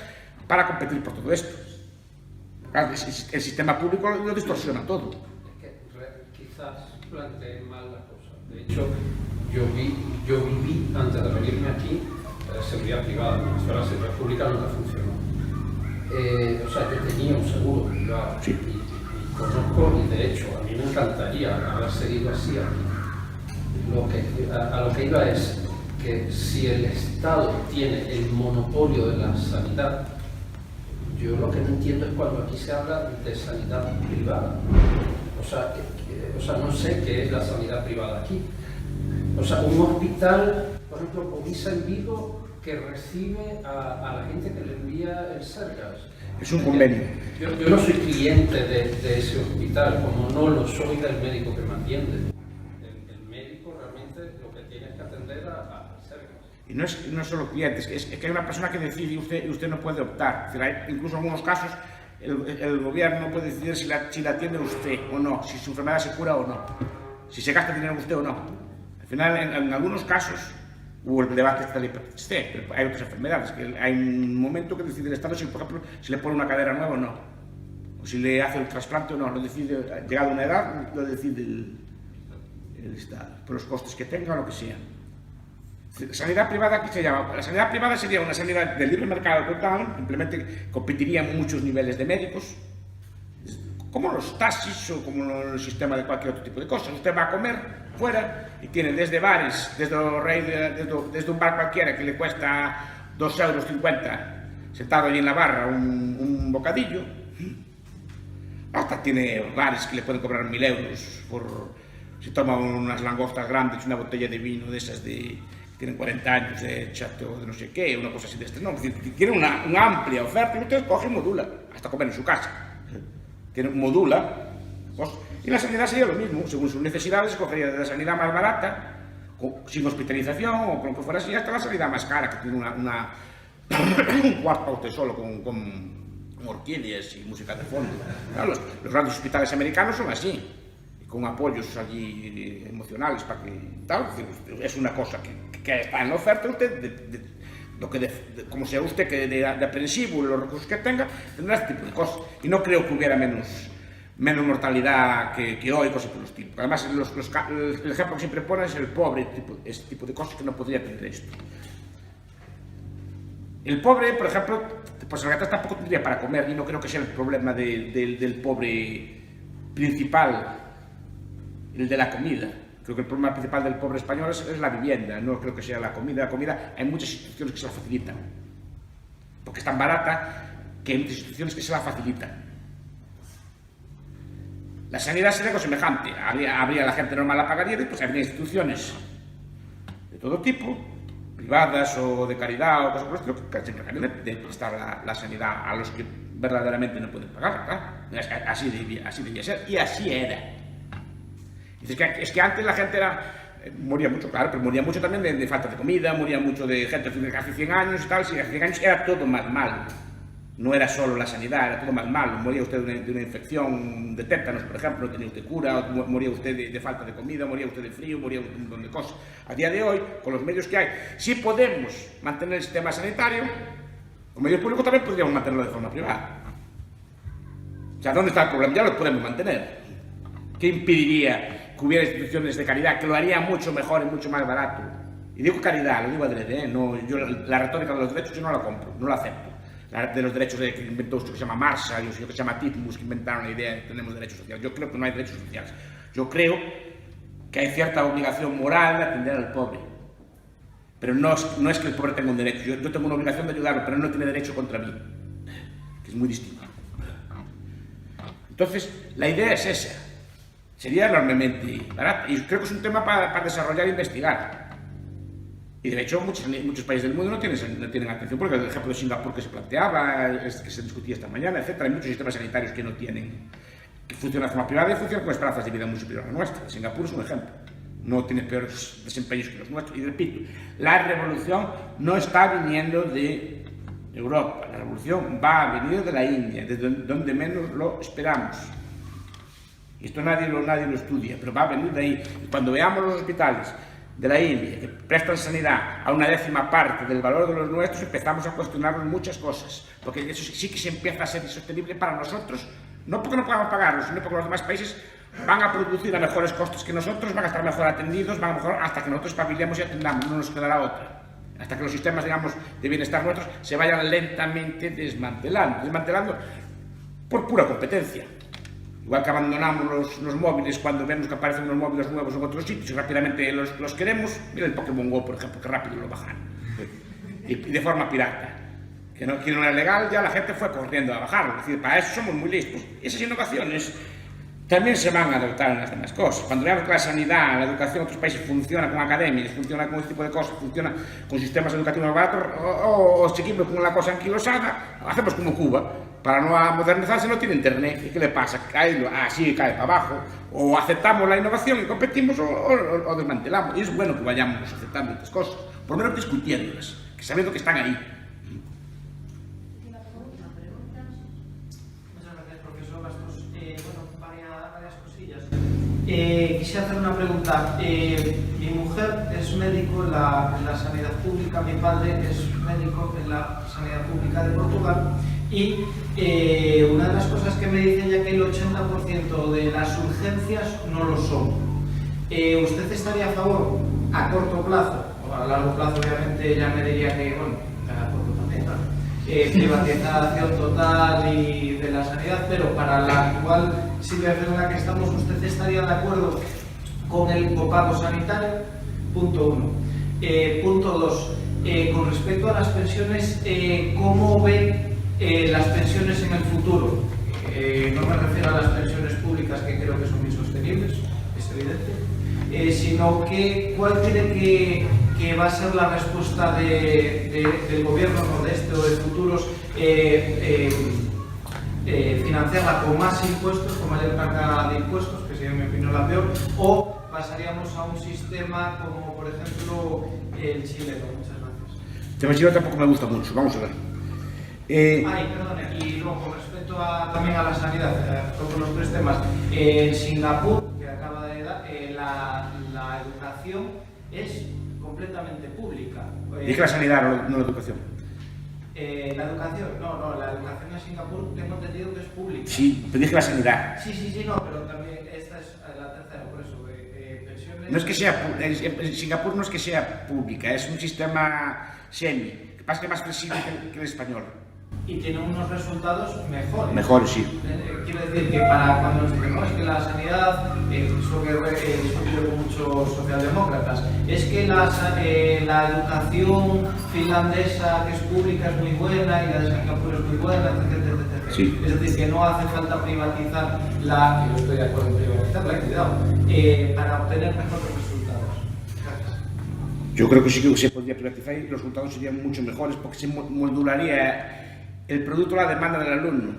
para competir por todo esto. Claro, el sistema público lo distorsiona todo. Es que quizás planteé mal la cosa. De hecho, yo viví, antes de venirme aquí, seguridad privada. En la escuela de seguridad pública nunca funcionó. O sea, yo tenía un seguro privado. Sí. Conozco, y de hecho a mí me encantaría haber seguido así aquí. A lo que iba es que si el Estado tiene el monopolio de la sanidad, yo lo que no entiendo es cuando aquí se habla de sanidad privada. O sea, no sé qué es la sanidad privada aquí. O sea, un hospital, por ejemplo, Povisa en Vigo, que recibe a la gente que le envía el Sergas. Es un convenio. Yo no soy cliente de ese hospital, como no lo soy del médico que me atiende. El médico realmente lo que tiene es que atender a Sergas. Y no es solo clientes, es que hay una persona que decide y usted no puede optar. Es decir, hay incluso en algunos casos el gobierno no puede decidir si la atiende usted o no, si su enfermedad se cura o no, si se gasta dinero en usted o no. Al final, en algunos casos, hubo el debate de la hepatitis C, pero hay otras enfermedades, que hay un momento que decide el Estado si, por ejemplo, si le pone una cadera nueva o no, o si le hace el trasplante o no, lo decide, llegado a una edad, lo decide el Estado, por los costes que tenga o lo que sea. Sanidad privada, ¿qué se llama? La sanidad privada sería una sanidad de libre mercado total, simplemente competirían muchos niveles de médicos, como los taxis o como el sistema de cualquier otro tipo de cosas. Usted va a comer fuera y tiene desde bares, desde un bar cualquiera que le cuesta 2,50 € sentado allí en la barra un bocadillo, hasta tiene bares que le pueden cobrar 1.000 € por si toma unas langostas grandes, una botella de vino de esas que tienen 40 años de chato de no sé qué, una cosa así de este. No, es decir, tiene una amplia oferta y usted coge y modula, hasta comer en su casa. Que modula, y la sanidad sería lo mismo, según sus necesidades, escogería de la sanidad más barata, sin hospitalización o con lo que fuera así, hasta la sanidad más cara, que tiene un cuarto para usted solo con orquídeas y música de fondo. Claro, los grandes hospitales americanos son así, con apoyos allí emocionales para que tal, es una cosa que está en la oferta. Usted como sea usted que de aprensivo, los recursos que tenga, tendrá este tipo de cosas. Y no creo que hubiera menos mortalidad que hoy, cosas por los tipos. Además, el ejemplo que siempre pone es el pobre, este tipo de cosas que no podría tener esto. El pobre, por ejemplo, pues en realidad tampoco tendría para comer, y no creo que sea el problema del pobre principal, el de la comida. Creo que el problema principal del pobre español es la vivienda, no creo que sea la comida. La comida hay muchas instituciones que se la facilitan, porque es tan barata que hay muchas instituciones que se la facilitan. La sanidad sería algo semejante, habría la gente normal la pagaría y pues habría instituciones de todo tipo, privadas o de caridad o cosas por el estilo, que siempre de prestar la sanidad a los que verdaderamente no pueden pagar, ¿verdad? Así debía ser, y así era. Es que antes la gente moría mucho, claro, pero moría mucho también de falta de comida, moría mucho de gente hace 100 años y tal. Si hace 100 años era todo más malo. No era solo la sanidad, era todo más malo. Moría usted de una infección de tétanos, por ejemplo, no tenía usted cura, moría usted de falta de comida, moría usted de frío, moría usted de un montón de cosas. A día de hoy, con los medios que hay, si podemos mantener el sistema sanitario, con medios públicos también podríamos mantenerlo de forma privada. O sea, ¿dónde está el problema? Ya lo podemos mantener. ¿Qué impediría que hubiera instituciones de caridad que lo harían mucho mejor y mucho más barato? Y digo caridad, lo digo adrede, no, yo la retórica de los derechos yo no la compro, no la acepto. De los derechos que inventó esto que se llama Marshall, y que se llama Titmus, que inventaron la idea de que tenemos derechos sociales. Yo creo que no hay derechos sociales. Yo creo que hay cierta obligación moral de atender al pobre. Pero no es que el pobre tenga un derecho. Yo tengo una obligación de ayudarlo, pero él no tiene derecho contra mí, que es muy distinto. Entonces, la idea es esa. Sería enormemente barata. Y creo que es un tema para desarrollar e investigar. Y de hecho, muchos países del mundo no tienen atención, porque el ejemplo de Singapur que se planteaba, que se discutía esta mañana, etc. Hay muchos sistemas sanitarios que no tienen, que funcionan de forma privada y funcionan con esperanzas de vida muy superior a la nuestra. Singapur es un ejemplo. No tiene peores desempeños que los nuestros. Y repito, la revolución no está viniendo de Europa. La revolución va a venir de la India, de donde menos lo esperamos. Y esto nadie lo estudia, pero va a venir de ahí. Y cuando veamos los hospitales de la India que prestan sanidad a una 10ª parte del valor de los nuestros, empezamos a cuestionarnos muchas cosas, porque eso sí que se empieza a ser insostenible para nosotros, no porque no podamos pagarlo, sino porque los demás países van a producir a mejores costes que nosotros, van a estar mejor atendidos, van a mejor hasta que nosotros espabilemos y atendamos, no nos quedará otra, hasta que los sistemas, digamos, de bienestar nuestros se vayan lentamente desmantelando por pura competencia. Igual que abandonamos los móviles cuando vemos que aparecen unos móviles nuevos en otros sitios y rápidamente los queremos. Mira el Pokémon GO, por ejemplo, que rápido lo bajan. Y de forma pirata. Que no era legal, ya la gente fue corriendo a bajarlo. Es decir, para eso somos muy listos. Esas innovaciones también se van a adoptar en las demás cosas. Cuando veamos que la sanidad, la educación en otros países funciona con academias, funciona con este tipo de cosas, funciona con sistemas educativos baratos, o seguimos con la cosa anquilosada, hacemos como Cuba. Para no modernizarse no tiene internet. ¿Y qué le pasa? Cae para abajo. O aceptamos la innovación y competimos o desmantelamos. Y es bueno que vayamos aceptando estas cosas, por lo menos discutiéndolas, que sabiendo que están ahí. Muchas gracias, profesor Bastos. Varias cosillas. Quisiera hacer una pregunta. Mi mujer es médico en la sanidad pública, mi padre es médico en la sanidad pública de Portugal. Y una de las cosas que me dicen ya que el 80% de las urgencias no lo son. ¿Usted estaría a favor a corto plazo? O a largo plazo obviamente ya me diría que, bueno, a corto también, claro, privatización total y de la sanidad, pero para la actual situación en la que estamos, ¿usted estaría de acuerdo con el copago sanitario? Punto 1. Punto 2. Con respecto a las pensiones, ¿cómo ve las pensiones en el futuro? No me refiero a las pensiones públicas, que creo que son insostenibles, es evidente, sino que cuál cree que va a ser la respuesta del gobierno, ¿no?, de este o de futuros, financiarla con más impuestos, con mayor carga de impuestos, que sería en mi opinión la peor, o pasaríamos a un sistema como por ejemplo el chileno. Muchas gracias. El tema chileno tampoco me gusta mucho, vamos a ver. Perdone, y luego con respecto también a la sanidad, con los tres temas, en Singapur, que acaba de dar, la educación es completamente pública. Dije la sanidad, no la educación. La educación en Singapur tengo entendido que es pública. Sí, pero dije la sanidad. Sí, no, pero también esta es la tercera, por eso, pensiones... No es que sea, en Singapur no es que sea pública, es un sistema semi, que pasa que es más flexible que el español. Y tiene unos resultados mejores. Mejores, sí. Quiero decir que para cuando nos decimos que la sanidad, eso que he discutido con muchos socialdemócratas, es que la educación finlandesa, que es pública, es muy buena y la de Singapur es muy buena, etcétera. Sí. Es decir, que no hace falta privatizar que yo estoy de acuerdo en privatizarla, cuidado, para obtener mejores resultados. Gracias. Yo creo que sí que se podría privatizar y los resultados serían mucho mejores porque se modularía el producto a la demanda del alumno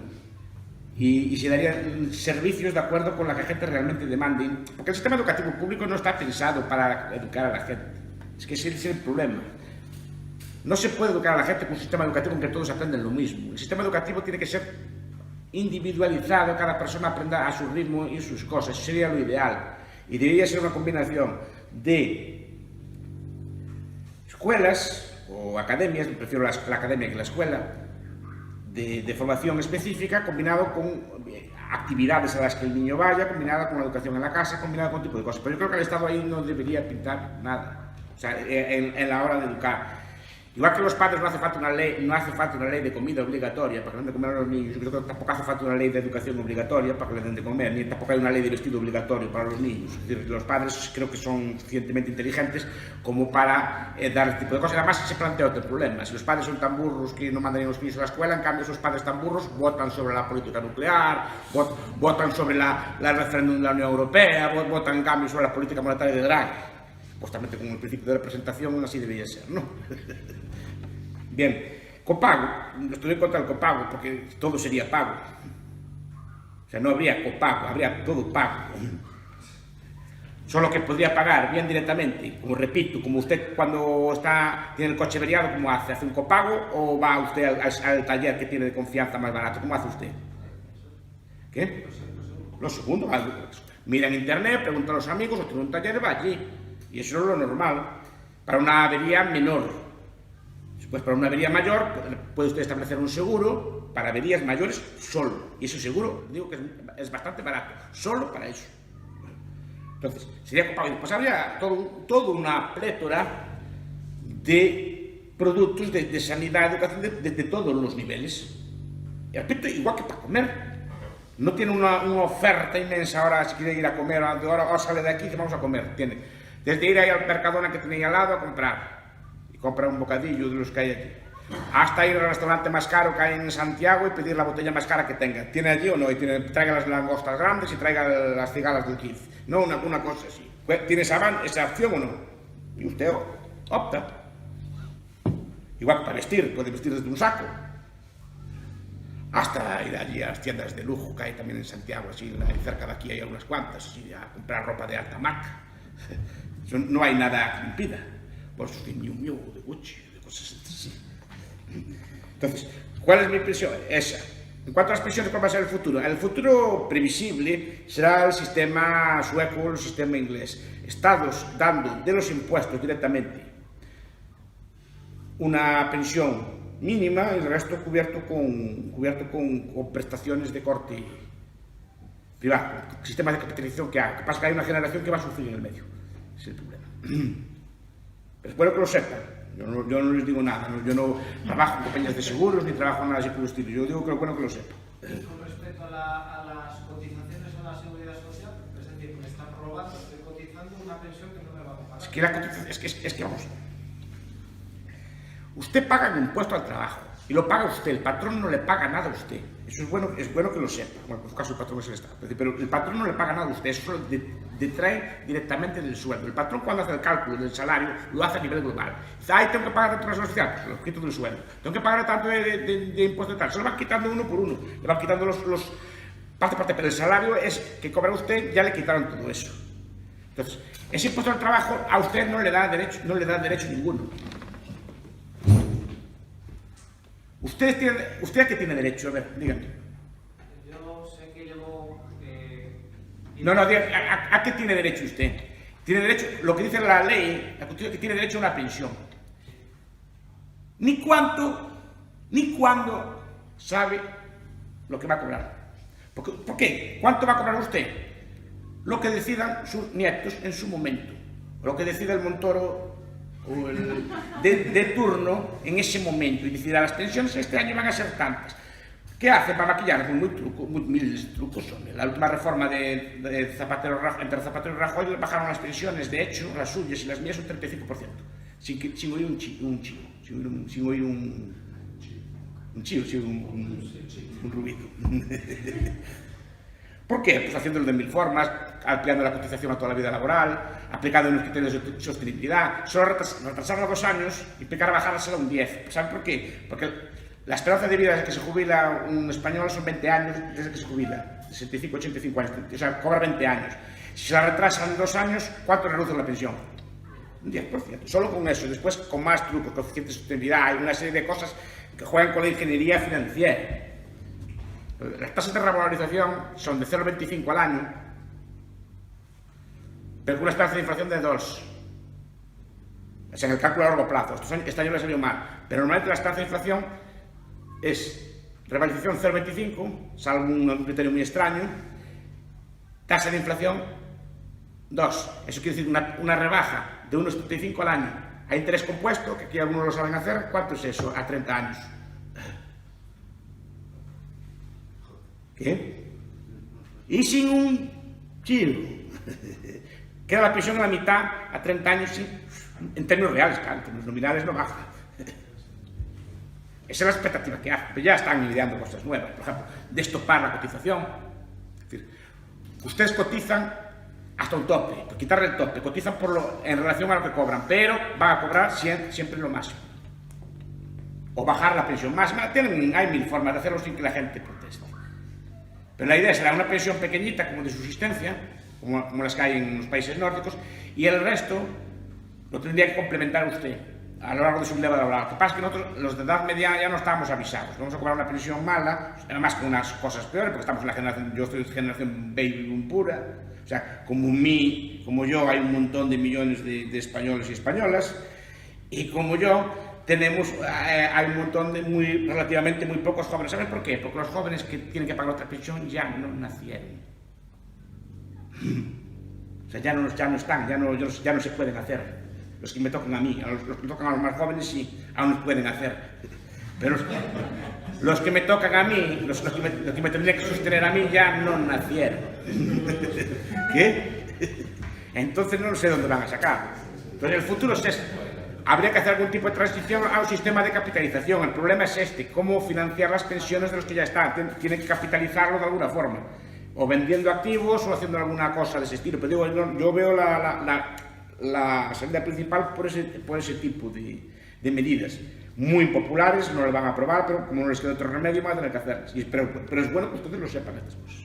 y se darían servicios de acuerdo con la que la gente realmente demande. Porque el sistema educativo público no está pensado para educar a la gente. Es que ese es el problema. No se puede educar a la gente con un sistema educativo en que todos aprenden lo mismo. El sistema educativo tiene que ser individualizado, cada persona aprenda a su ritmo y sus cosas. Eso sería lo ideal. Y debería ser una combinación de escuelas o academias, prefiero la academia que la escuela, de formación específica, combinado con actividades a las que el niño vaya, combinada con la educación en la casa, combinado con tipo de cosas. Pero yo creo que el Estado ahí no debería pintar nada, o sea, en la hora de educar. Igual que los padres no hace falta una ley de comida obligatoria para que den de comer a los niños, yo creo que tampoco hace falta una ley de educación obligatoria para que les den de comer, ni tampoco hay una ley de vestido obligatorio para los niños. Es decir, los padres creo que son suficientemente inteligentes como para dar este tipo de cosas. Además, se plantea otro problema. Si los padres son tan burros que no mandan a los niños a la escuela, en cambio esos padres tan burros votan sobre la política nuclear, votan sobre la referéndum de la Unión Europea, votan en cambio sobre la política monetaria de Draghi. Justamente con el principio de representación, así debería ser, ¿no? Bien, copago, estoy en contra del copago porque todo sería pago. O sea, no habría copago, habría todo pago. Solo que podría pagar bien directamente, como repito, como usted cuando tiene el coche averiado, ¿cómo hace? ¿Hace un copago o va usted al taller que tiene de confianza más barato? ¿Cómo hace usted? ¿Qué? Lo segundo, mira en internet, pregunta a los amigos o tiene un taller, va allí. Y eso es lo normal, para una avería menor. Pues para una avería mayor puede usted establecer un seguro para averías mayores solo. Y ese seguro, digo que es bastante barato, solo para eso. Entonces, sería copago. Pues habría toda una plétora de productos de sanidad, educación, de todos los niveles. Y repito, igual que para comer. No tiene una oferta inmensa ahora, si quiere ir a comer, ahora sale de aquí que vamos a comer. Tiene desde ir ahí al Mercadona que tenía al lado a comprar. Comprar un bocadillo de los que hay aquí, hasta ir al restaurante más caro que hay en Santiago y pedir la botella más cara que tenga. ¿Tiene allí o no? Y traiga las langostas grandes y traiga las cigalas del 15. No, una cosa así. ¿Tiene esa opción o no? Y usted opta. Igual que para vestir, puede vestir desde un saco. Hasta ir allí a las tiendas de lujo que hay también en Santiago, así cerca de aquí hay algunas cuantas, así, a comprar ropa de alta marca. No hay nada que impida. Bolsos de Miu Miu, de Gucci, de cosas así. Entonces, ¿cuál es mi impresión? Esa. En cuanto a las pensiones, ¿cuál va a ser el futuro? El futuro previsible será el sistema sueco o el sistema inglés. Estados dando de los impuestos directamente una pensión mínima y el resto cubierto con prestaciones de corte privado. Sistemas de capitalización que hay. Lo que pasa es que hay una generación que va a sufrir en el medio. Ese es el problema. Pero espero que lo sepan. Yo no les digo nada. Yo no trabajo en compañías de seguros ni trabajo en nada así por el estilo. Yo digo que lo bueno que lo sepan. Y con respecto a las cotizaciones a la seguridad social, es decir, me están robando, estoy cotizando una pensión que no me va a pagar. Es que vamos. Usted paga un impuesto al trabajo y lo paga usted. El patrón no le paga nada a usted. Eso es bueno que lo sepa. Bueno, en su caso el patrón es el Estado. Pero el patrón no le paga nada a usted. Eso solo detrae directamente del sueldo. El patrón cuando hace el cálculo del salario lo hace a nivel global. Dice, tengo que pagar tanto la seguridad social, pues lo quito del sueldo. Tengo que pagar tanto de impuesto de tal. Se lo van quitando uno por uno. Le van quitando los parte. Pero el salario es que cobra usted, ya le quitaron todo eso. Entonces, ese impuesto al trabajo a usted no le da derecho ninguno. ¿Usted a qué tiene derecho? A ver, díganme. Yo sé que llevo... ¿A qué tiene derecho usted? Tiene derecho, lo que dice la ley, la Constitución, que tiene derecho a una pensión. Ni cuánto, ni cuándo sabe lo que va a cobrar. ¿Por qué? ¿Cuánto va a cobrar usted? Lo que decidan sus nietos en su momento. Lo que decida el Montoro o el de turno en ese momento y decidirá las pensiones este año van a ser tantas. ¿Qué hace para maquillar? Miles de trucos son. La última reforma entre Zapatero y Rajoy bajaron las pensiones, de hecho, las suyas y las mías un 35%, sin oír un ruido. ¿Por qué? Pues haciéndolo de mil formas, ampliando la cotización a toda la vida laboral, aplicando unos criterios de sostenibilidad. Solo retrasarla 2 años implicará bajársela un 10. ¿Saben por qué? Porque la esperanza de vida desde que se jubila un español son 20 años desde que se jubila, 65, 85 años, o sea, cobra 20 años. Si se la retrasan 2 años, ¿cuánto reduce la pensión? Un 10%, solo con eso. Después, con más trucos, coeficientes de sostenibilidad, hay una serie de cosas que juegan con la ingeniería financiera. Las tasas de revalorización son de 0,25 al año, pero con una esperanza de inflación de 2. O sea, en el cálculo a largo plazo. Este año le salió mal, pero normalmente la esperanza de inflación es revalorización 0,25, salvo un criterio muy extraño, tasa de inflación 2. Eso quiere decir una rebaja de 1,75 al año. a interés compuesto, que aquí algunos lo saben hacer. ¿Cuánto es eso a 30 años? ¿Qué? Y sin un giro. Queda la pensión a la mitad a 30 años, sí. En términos reales, claro, en términos nominales no baja. Esa es la expectativa que hace, pero ya están ideando cosas nuevas. Por ejemplo, destopar la cotización. Es decir, ustedes cotizan hasta un tope, por quitarle el tope, cotizan en relación a lo que cobran, pero van a cobrar siempre lo máximo. O bajar la pensión máxima. Hay mil formas de hacerlo sin que la gente proteste. Pero la idea será una pensión pequeñita, como de subsistencia, como las que hay en los países nórdicos, y el resto lo tendría que complementar usted a lo largo de su vida laboral. Lo que pasa es que nosotros, los de edad media, ya no estábamos avisados. Vamos a cobrar una pensión mala, además con unas cosas peores, porque estamos en la generación, yo estoy en generación baby boom pura, o sea, como yo, hay un montón de millones de españoles y españolas, y como yo, hay un montón de relativamente muy pocos jóvenes. ¿Saben por qué? Porque los jóvenes que tienen que pagar otra pensión ya no nacieron. O sea, ya no están, ya no se pueden hacer. Los que me tocan a mí, los que tocan a los más jóvenes sí, aún pueden hacer. Pero los que me tocan a mí, los que me tendrían que sostener a mí ya no nacieron. ¿Qué? Entonces no sé dónde van a sacar. Entonces el futuro es este. Habría que hacer algún tipo de transición a un sistema de capitalización. El problema es este, cómo financiar las pensiones de los que ya están. Tienen que capitalizarlo de alguna forma, o vendiendo activos o haciendo alguna cosa de ese estilo. Pero digo, yo veo la salida principal por ese tipo de medidas. Muy impopulares, no las van a aprobar, pero como no les queda otro remedio, van a tener que hacerlas. Pero es bueno que ustedes lo sepan estas cosas.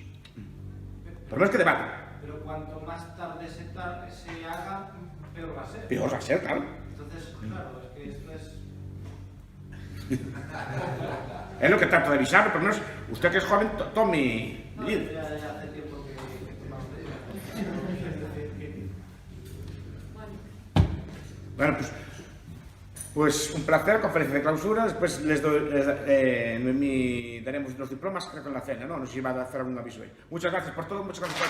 Pero no es que debatan. Pero cuanto más tarde se haga, peor va a ser. Peor va a ser, claro. Entonces, claro, es que esto es... Es lo que trato de avisar, pero no es... Usted que es joven, tome medidas. Ya hace tiempo que tomamos medidas. Bueno, pues un placer, conferencia de clausura. Después Noemí, daremos los diplomas, creo que en la cena, ¿no? Nos iba a hacer algún aviso ahí. Muchas gracias por todo, muchas gracias por